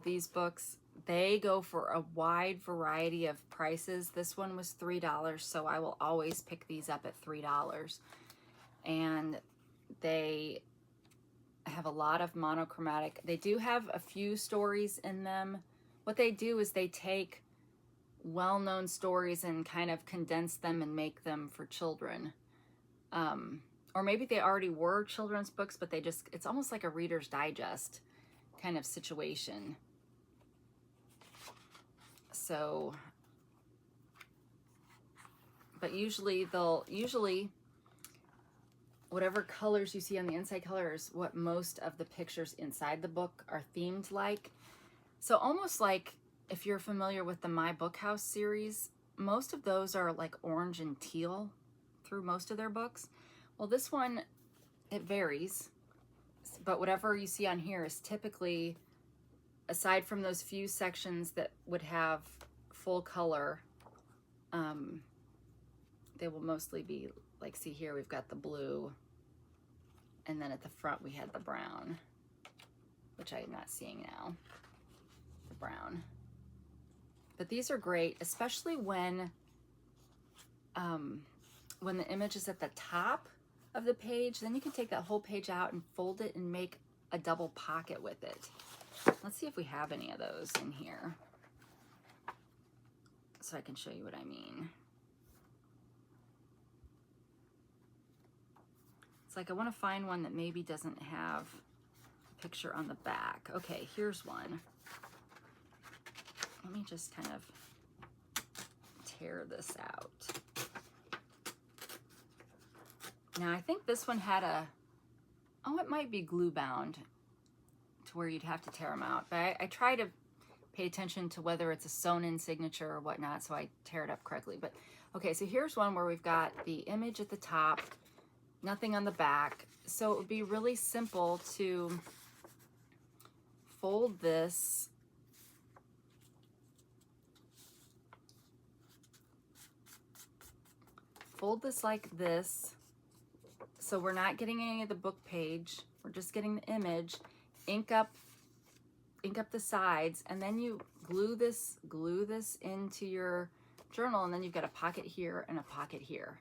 these books. They go for a wide variety of prices. This one was $3, so I will always pick these up at $3. And they have a lot of monochromatic. They do have a few stories in them. What they do is they take well-known stories and kind of condense them and make them for children. Or maybe they already were children's books, but it's almost like a Reader's Digest kind of situation. So, but usually whatever colors you see on the inside colors, what most of the pictures inside the book are themed like. So almost like if you're familiar with the My Book House series, most of those are like orange and teal through most of their books. Well, this one, it varies, but whatever you see on here is typically, aside from those few sections that would have full color, they will mostly be like, see here, we've got the blue, and then at the front we had the brown, which I'm not seeing now, the brown. But these are great, especially when the image is at the top of the page. Then you can take that whole page out and fold it and make a double pocket with it. Let's see if we have any of those in here, so I can show you what I mean. It's like I want to find one that maybe doesn't have a picture on the back. Okay, here's one. Let me just kind of tear this out. Now I think this one had it might be glue bound to where you'd have to tear them out. But I try to pay attention to whether it's a sewn in signature or whatnot, so I tear it up correctly. But okay, so here's one where we've got the image at the top, nothing on the back. So it would be really simple to fold this like this. So we're not getting any of the book page. We're just getting the image. Ink up the sides, and then you glue this into your journal, and then you've got a pocket here and a pocket here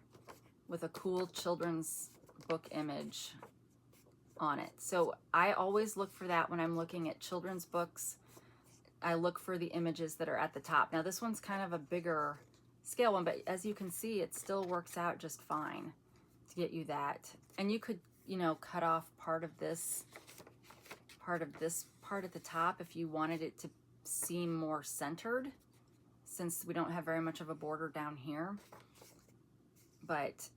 with a cool children's book image on it. So I always look for that when I'm looking at children's books. I look for the images that are at the top. Now this one's kind of a bigger scale one, but as you can see, it still works out just fine to get you that. And you could, cut off part of this part at the top if you wanted it to seem more centered, since we don't have very much of a border down here. But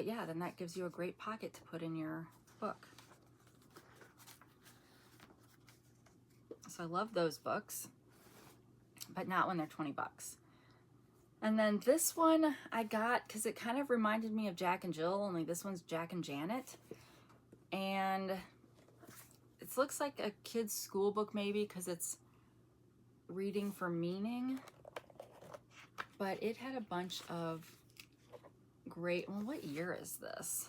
yeah, then that gives you a great pocket to put in your book. So I love those books, but not when they're 20 bucks. And then this one I got because it kind of reminded me of Jack and Jill, only this one's Jack and Janet. And it looks like a kid's school book maybe because it's reading for meaning. But it had a bunch of great, well, what year is this?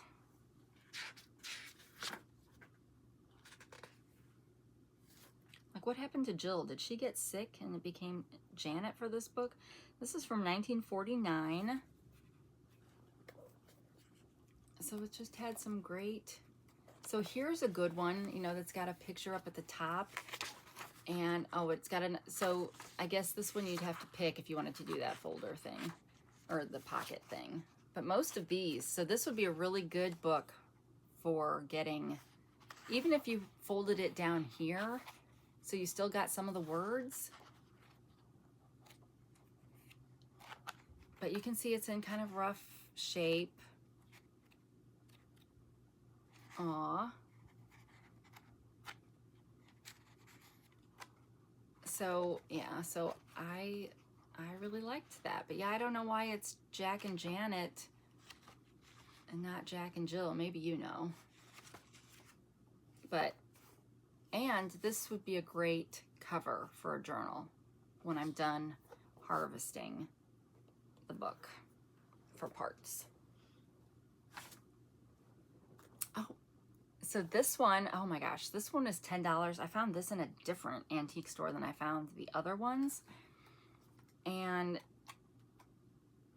Like, what happened to Jill? Did she get sick and it became Janet for this book? This is from 1949. So it just had some great, so here's a good one, that's got a picture up at the top. And, it's got so I guess this one you'd have to pick if you wanted to do that folder thing or the pocket thing. But most of these, so this would be a really good book for getting even if you folded it down here, so you still got some of the words, but you can see it's in kind of rough shape. Aw. So yeah, so I really liked that. But yeah, I don't know why it's Jack and Janet and not Jack and Jill. Maybe you know. But, and this would be a great cover for a journal when I'm done harvesting the book for parts. Oh, so this one, oh my gosh, this one is $10. I found this in a different antique store than I found the other ones. And,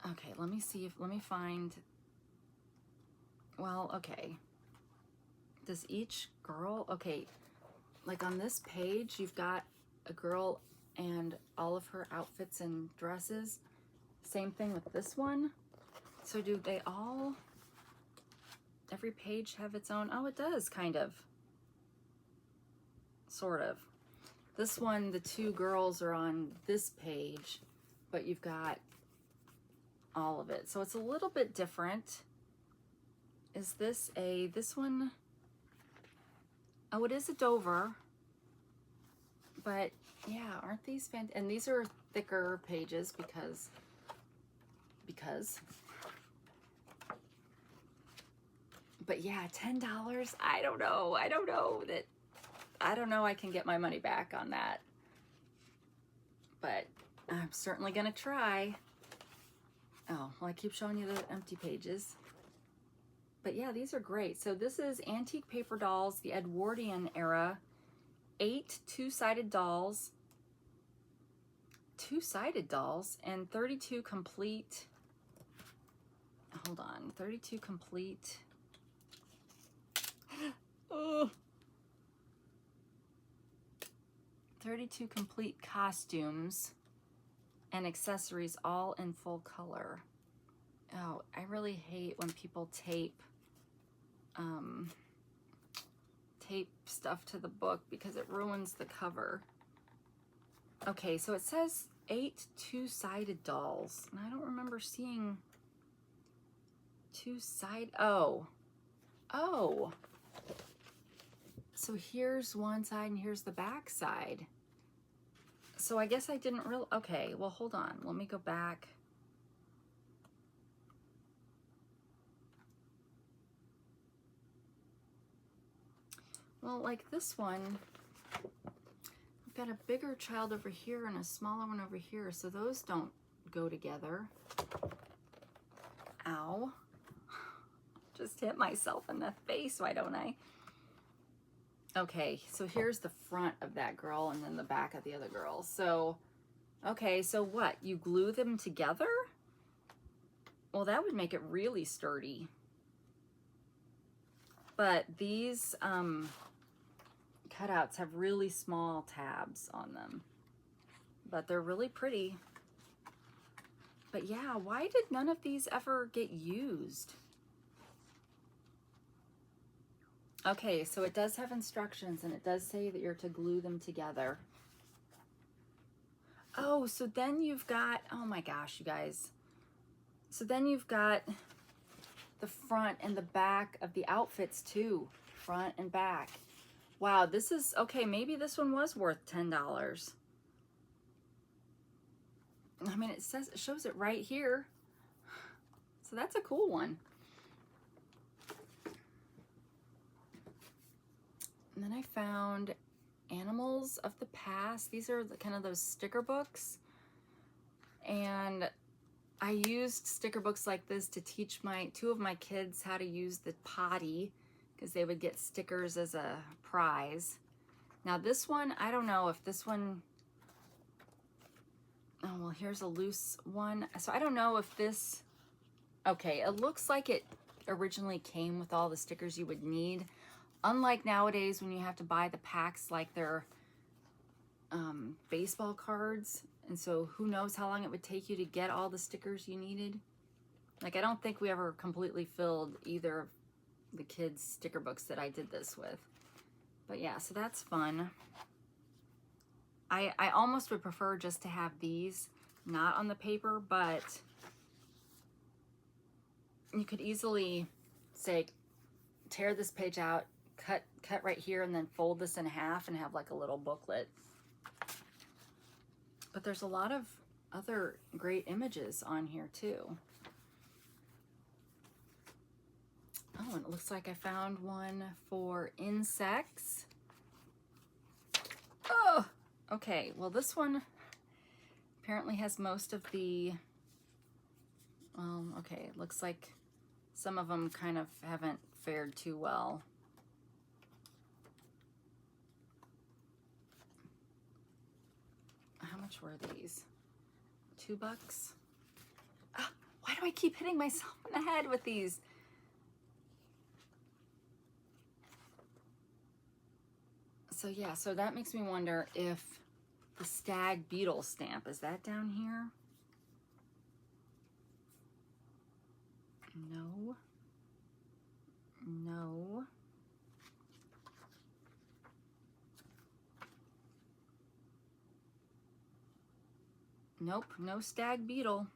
okay, let me see if, let me find, well, okay. Does each girl, okay, like on this page, you've got a girl and all of her outfits and dresses. Same thing with this one. So do they all, every page have its own? Oh, it does, kind of. Sort of. This one, the two girls are on this page, but you've got all of it. So it's a little bit different. Is this a, this one, oh, it is a Dover, but yeah, aren't these fantastic? And these are thicker pages because, but yeah, $10, I don't know I can get my money back on that, but I'm certainly gonna try. Oh, well, I keep showing you the empty pages. But yeah, these are great. So this is Antique Paper Dolls, the Edwardian era. 8 two-sided dolls, and 32 complete, hold on, 32 complete, oh, 32 complete costumes and accessories, all in full color. Oh, I really hate when people tape stuff to the book because it ruins the cover. Okay, so it says 8 two-sided dolls, and I don't remember seeing two-sided, oh. So here's one side and here's the back side. So I guess I didn't really, okay, well, hold on, let me go back. Well, like this one, I've got a bigger child over here and a smaller one over here, so those don't go together. Ow. Just hit myself in the face, why don't I? Okay, so here's the front of that girl and then the back of the other girl. So, okay, so what? You glue them together? Well, that would make it really sturdy. But these cutouts have really small tabs on them, but they're really pretty. But yeah, why did none of these ever get used? Okay, so it does have instructions and it does say that you're to glue them together. Oh, so then you've got, oh my gosh, you guys. So then you've got the front and the back of the outfits too, front and back. Wow, this is, okay, maybe this one was worth $10. I mean, it says, it shows it right here. So that's a cool one. And then I found Animals of the Past. These are the, kind of those sticker books. And I used sticker books like this to teach two of my kids how to use the potty, because they would get stickers as a prize. Now this one, I don't know if this one, oh, well, here's a loose one. So I don't know if this, okay, it looks like it originally came with all the stickers you would need. Unlike nowadays when you have to buy the packs like they're baseball cards. And so who knows how long it would take you to get all the stickers you needed. Like, I don't think we ever completely filled either of the kids' sticker books that I did this with. But yeah, so that's fun. I almost would prefer just to have these not on the paper, but you could easily say, tear this page out, cut right here, and then fold this in half and have like a little booklet. But there's a lot of other great images on here too. Oh, and it looks like I found one for insects. Oh, okay. Well, this one apparently has most of the, okay, it looks like some of them kind of haven't fared too well. How much were these? $2? Ah, why do I keep hitting myself in the head with these? So yeah, so that makes me wonder if the stag beetle stamp, is that down here? No. No. Nope, no stag beetle.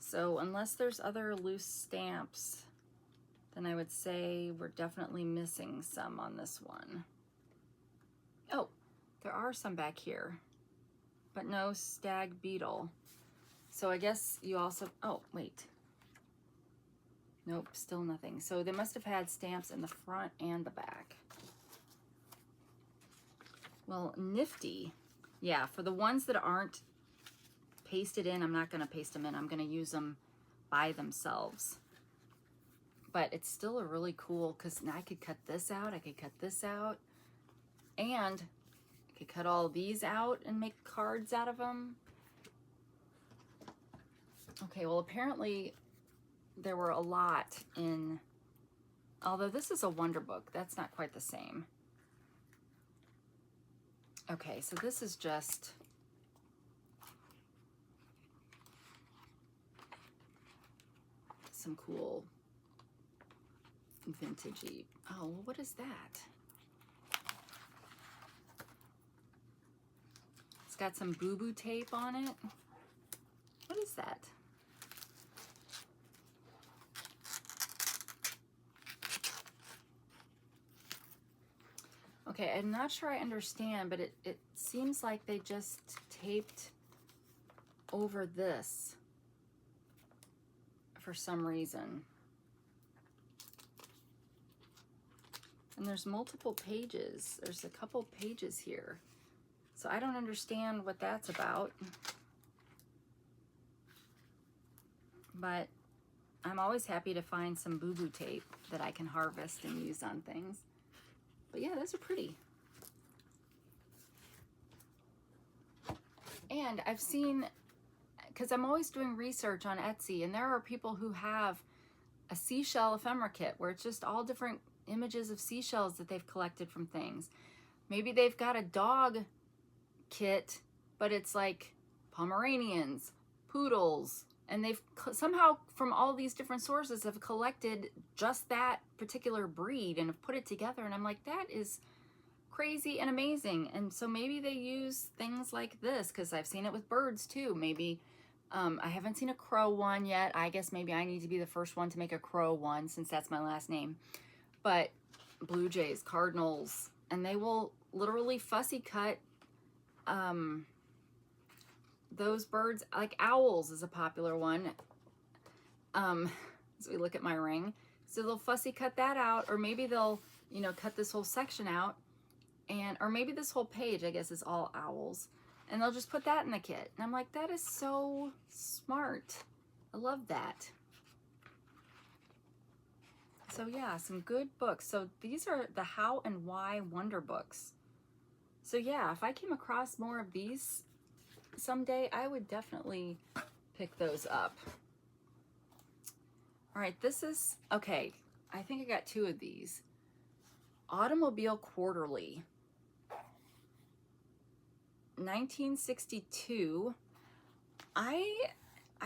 So unless there's other loose stamps, then I would say we're definitely missing some on this one. Oh, there are some back here, but no stag beetle. So I guess you also, oh, wait. Nope, still nothing. So they must have had stamps in the front and the back. Well, nifty. Yeah, for the ones that aren't pasted in, I'm not going to paste them in. I'm going to use them by themselves. But it's still a really cool, because now I could cut this out, I could cut this out, and I could cut all these out and make cards out of them. Okay, well, apparently there were a lot in, although this is a wonder book, that's not quite the same. Okay, so this is just some cool vintagey. Oh, what is that? It's got some boo-boo tape on it. What is that? Okay, I'm not sure I understand, but it seems like they just taped over this for some reason. And there's multiple pages. There's a couple pages here. So I don't understand what that's about. But I'm always happy to find some boo-boo tape that I can harvest and use on things. But yeah, those are pretty. And I've seen, because I'm always doing research on Etsy, and there are people who have a seashell ephemera kit where it's just all different images of seashells that they've collected from things. Maybe they've got a dog kit, but it's like Pomeranians, poodles, and they've somehow from all these different sources have collected just that particular breed and have put it together. And I'm like, that is crazy and amazing. And so maybe they use things like this, because I've seen it with birds too. Maybe I haven't seen a crow one yet. I guess maybe I need to be the first one to make a crow one, since that's my last name. But blue jays, cardinals, and they will literally fussy cut those birds. Like owls is a popular one. As we look at my ring, so they'll fussy cut that out, or maybe they'll, you know, cut this whole section out, and or maybe this whole page, I guess, is all owls, and they'll just put that in the kit. And I'm like, that is so smart. I love that. So yeah, some good books. So these are the How and Why Wonder books. So yeah, if I came across more of these someday, I would definitely pick those up. All right, this is, okay, I think I got 2 of these. Automobile Quarterly. 1962. I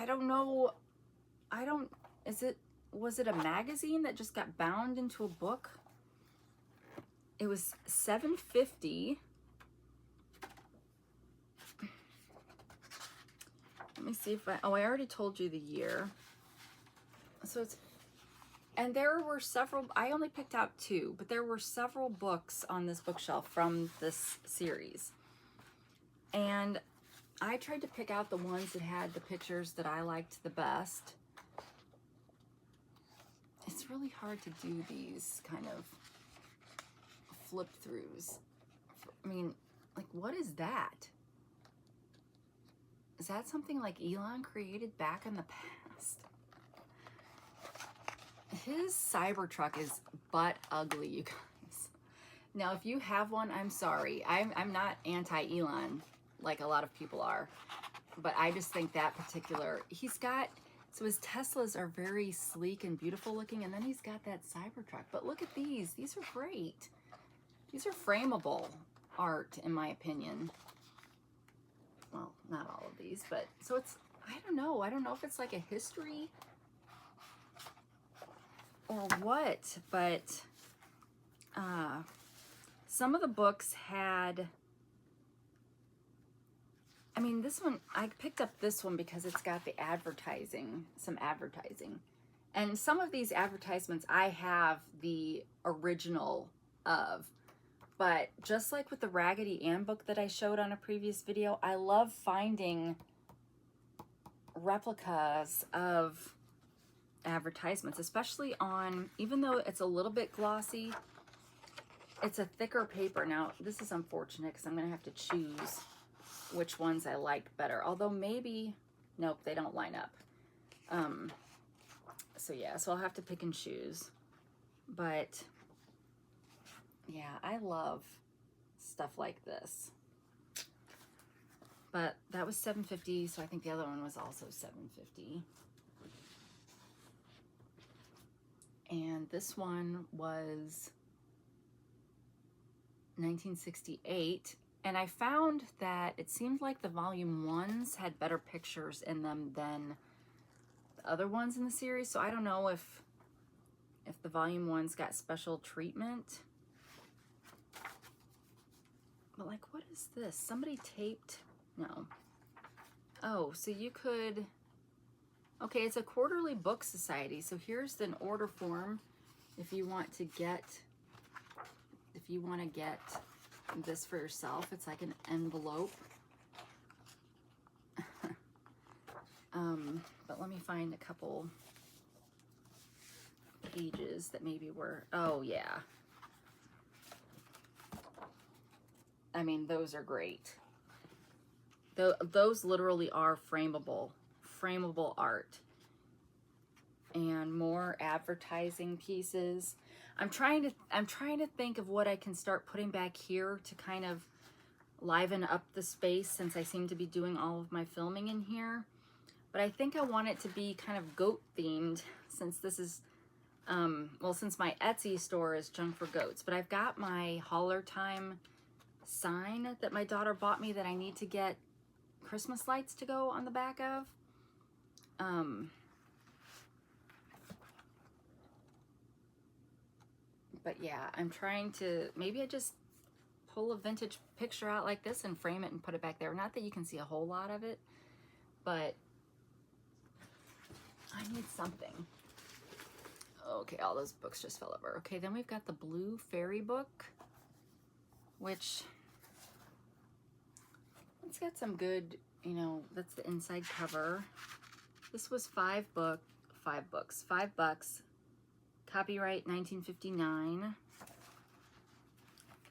don't know, was it a magazine that just got bound into a book? It was $7.50. Let me see if I already told you the year. So it's, and there were several, I only picked out 2, but there were several books on this bookshelf from this series. And I tried to pick out the ones that had the pictures that I liked the best. It's really hard to do these kind of flip throughs. I mean, like, what is that? Is that something like Elon created back in the past? His Cybertruck is butt ugly, you guys. Now, if you have one, I'm sorry. I'm not anti-Elon like a lot of people are, but I just think that particular, he's got, so his Teslas are very sleek and beautiful looking, and then he's got that Cybertruck. But look at these. These are great. These are frameable art, in my opinion. Well, not all of these, but so it's, I don't know. I don't know if it's like a history or what, but some of the books had, I mean, this one, I picked up this one because it's got the advertising, some advertising. And some of these advertisements I have the original of. But just like with the Raggedy Ann book that I showed on a previous video, I love finding replicas of advertisements, especially on, even though it's a little bit glossy, it's a thicker paper. Now, this is unfortunate because I'm going to have to choose which ones I liked better. Although maybe, nope, they don't line up. So yeah, so I'll have to pick and choose. But yeah, I love stuff like this. But that was $7.50, so I think the other one was also $7.50. And this one was $19.68. And I found that it seemed like the volume 1s had better pictures in them than the other ones in the series. So I don't know if the volume 1s got special treatment. But like, what is this? Somebody taped, no. Oh, so you could, okay, it's a quarterly book society. So here's an order form if you want to get, this for yourself. It's like an envelope. But let me find a couple pages that maybe were, oh yeah. I mean, those are great. Those literally are frameable art. And more advertising pieces. I'm trying to think of what I can start putting back here to kind of liven up the space, since I seem to be doing all of my filming in here. But I think I want it to be kind of goat themed, since this is, well, since my Etsy store is Junk for Goats. But I've got my hauler time sign that my daughter bought me that I need to get Christmas lights to go on the back of. But yeah, I'm trying to, maybe I just pull a vintage picture out like this and frame it and put it back there. Not that you can see a whole lot of it, but I need something. Okay, all those books just fell over. Okay, then we've got the Blue Fairy book, which it's got some good, you know, that's the inside cover. This was $5, copyright 1959.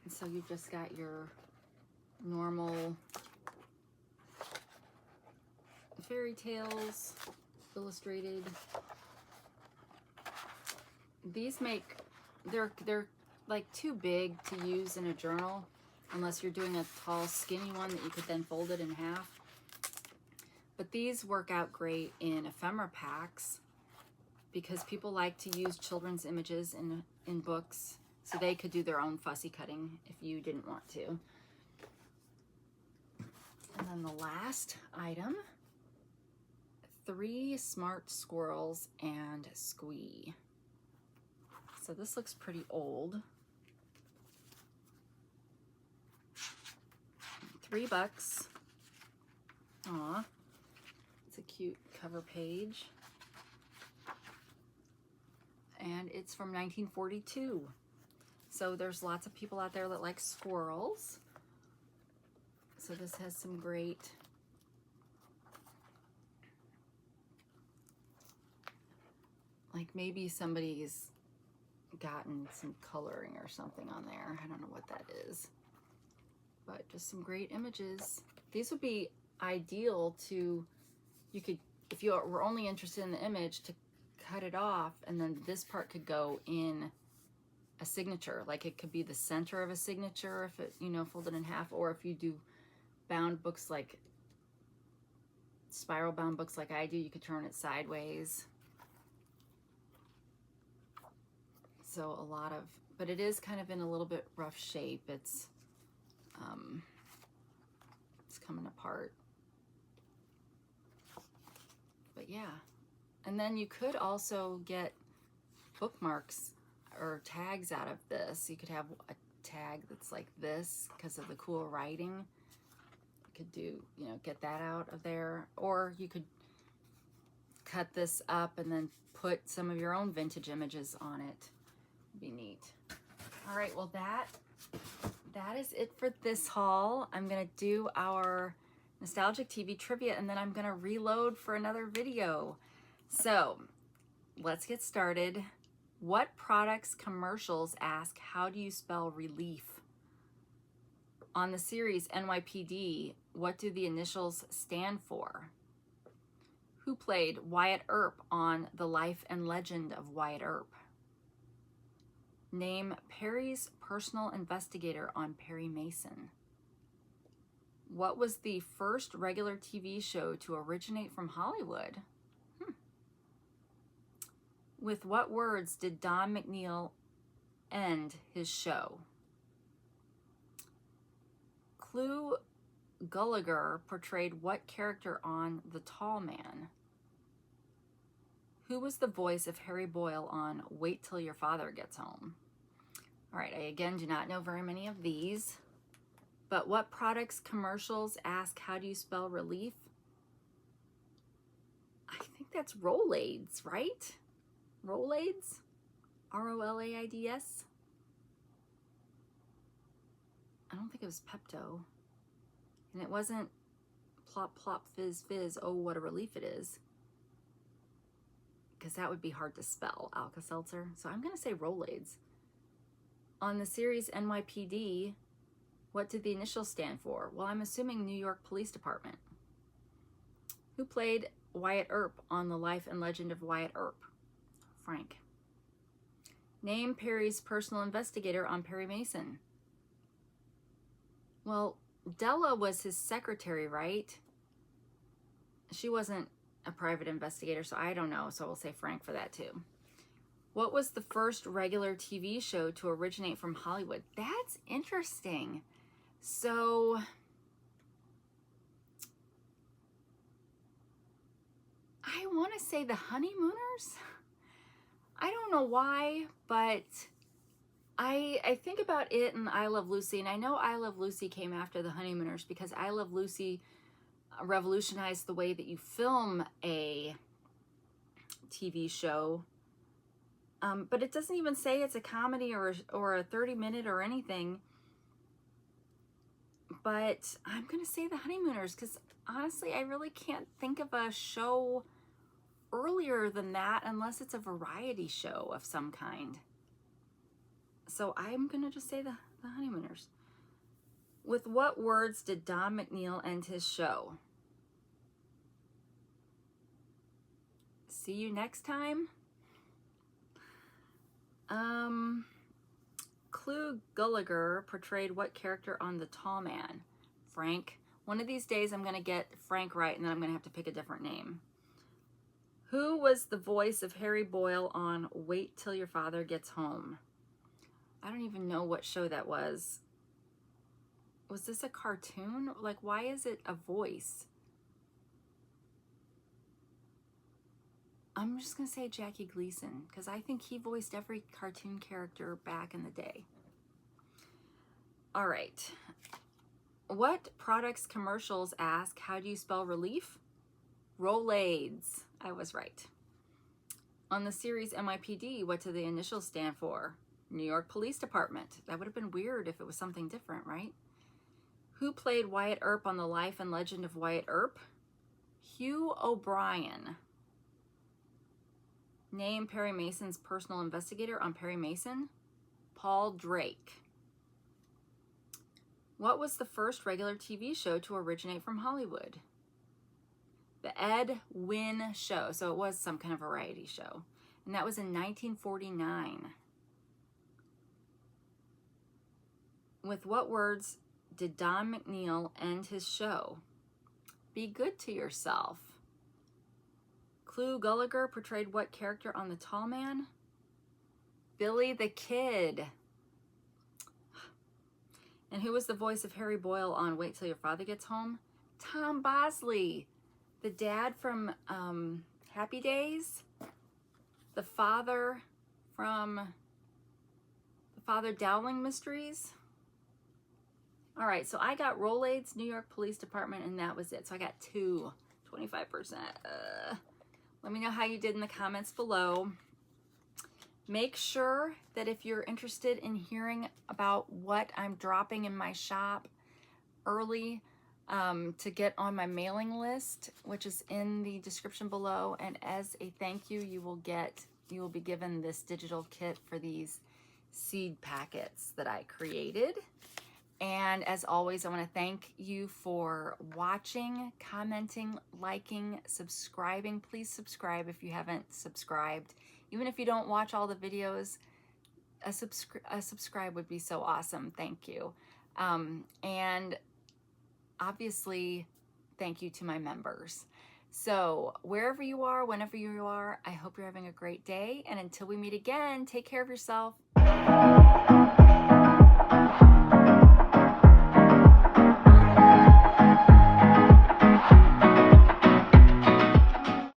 And so you've just got your normal fairy tales, illustrated. These make, they're like too big to use in a journal, unless you're doing a tall, skinny one that you could then fold it in half. But these work out great in ephemera packs because people like to use children's images in books, so they could do their own fussy cutting if you didn't want to. And then the last item, 3 Smart Squirrels and Squee. So this looks pretty old. $3. Aw, it's a cute cover page. And it's from 1942. So there's lots of people out there that like squirrels. So this has some great like maybe somebody's gotten some coloring or something on there. I don't know what that is. But just some great images. These would be ideal to, you could, if you were only interested in the image, to cut it off and then this part could go in a signature. Like it could be the center of a signature if it, you know, folded in half, or if you do bound books like spiral bound books like I do, you could turn it sideways. So a lot of, but it is kind of in a little bit rough shape. It's coming apart. But yeah. And then you could also get bookmarks or tags out of this. You could have a tag that's like this because of the cool writing. You could do, you know, get that out of there. Or you could cut this up and then put some of your own vintage images on it. It'd be neat. All right, well that is it for this haul. I'm gonna do our nostalgic TV trivia and then I'm gonna reload for another video. So let's get started. What products commercials ask, how do you spell relief? On the series NYPD, what do the initials stand for? Who played Wyatt Earp on The Life and Legend of Wyatt Earp? Name Perry's personal investigator on Perry Mason. What was the first regular TV show to originate from Hollywood? With what words did Don McNeil end his show? Clu Gulager portrayed what character on The Tall Man? Who was the voice of Harry Boyle on Wait Till Your Father Gets Home? All right, I again do not know very many of these, but what products commercials ask, how do you spell relief? I think that's Rolaids, right? Rolaids? R-O-L-A-I-D-S? I don't think it was Pepto. And it wasn't plop, plop, fizz, fizz, oh, what a relief it is. Because that would be hard to spell, Alka-Seltzer. So I'm going to say Rolaids. On the series NYPD, what did the initials stand for? Well, I'm assuming New York Police Department. Who played Wyatt Earp on The Life and Legend of Wyatt Earp? Frank. Name Perry's personal investigator on Perry Mason. Well, Della was his secretary, right? She wasn't a private investigator, so I don't know. So we'll say Frank for that too. What was the first regular TV show to originate from Hollywood? That's interesting. So I want to say The Honeymooners. I don't know why, but I think about it and I Love Lucy, and I know I Love Lucy came after The Honeymooners because I Love Lucy revolutionized the way that you film a TV show. But it doesn't even say it's a comedy or a 30-minute or anything. But I'm going to say The Honeymooners because honestly, I really can't think of a show earlier than that unless it's a variety show of some kind. So I'm going to just say the Honeymooners. With what words did Don McNeil end his show? See you next time. Clu Gulager portrayed what character on The Tall Man? Frank. One of these days I'm going to get Frank right and then I'm going to have to pick a different name. Who was the voice of Harry Boyle on Wait Till Your Father Gets Home? I don't even know what show that was. Was this a cartoon? Like, why is it a voice? I'm just going to say Jackie Gleason because I think he voiced every cartoon character back in the day. All right. What products commercials ask, how do you spell relief? Rolaids. I was right. On the series NYPD, what do the initials stand for? New York Police Department. That would have been weird if it was something different, right? Who played Wyatt Earp on The Life and Legend of Wyatt Earp? Hugh O'Brien. Name Perry Mason's personal investigator on Perry Mason. Paul Drake. What was the first regular TV show to originate from Hollywood? The Ed Wynn Show. So it was some kind of variety show. And that was in 1949. With what words did Don McNeil end his show? Be good to yourself. Clu Gulager portrayed what character on The Tall Man? Billy the Kid. And who was the voice of Harry Boyle on Wait Till Your Father Gets Home? Tom Bosley. The dad from Happy Days. The father from the Father Dowling Mysteries. All right, so I got Rolaids, New York Police Department, and that was it. So I got 25%. Let me know how you did in the comments below. Make sure that if you're interested in hearing about what I'm dropping in my shop early, to get on my mailing list, which is in the description below. And as a thank you, you will be given this digital kit for these seed packets that I created. And as always, I want to thank you for watching, commenting, liking, subscribing. Please subscribe if you haven't subscribed. Even if you don't watch all the videos, a subscribe would be so awesome. Thank you. And obviously, thank you to my members. So wherever you are, whenever you are, I hope you're having a great day. And until we meet again, take care of yourself.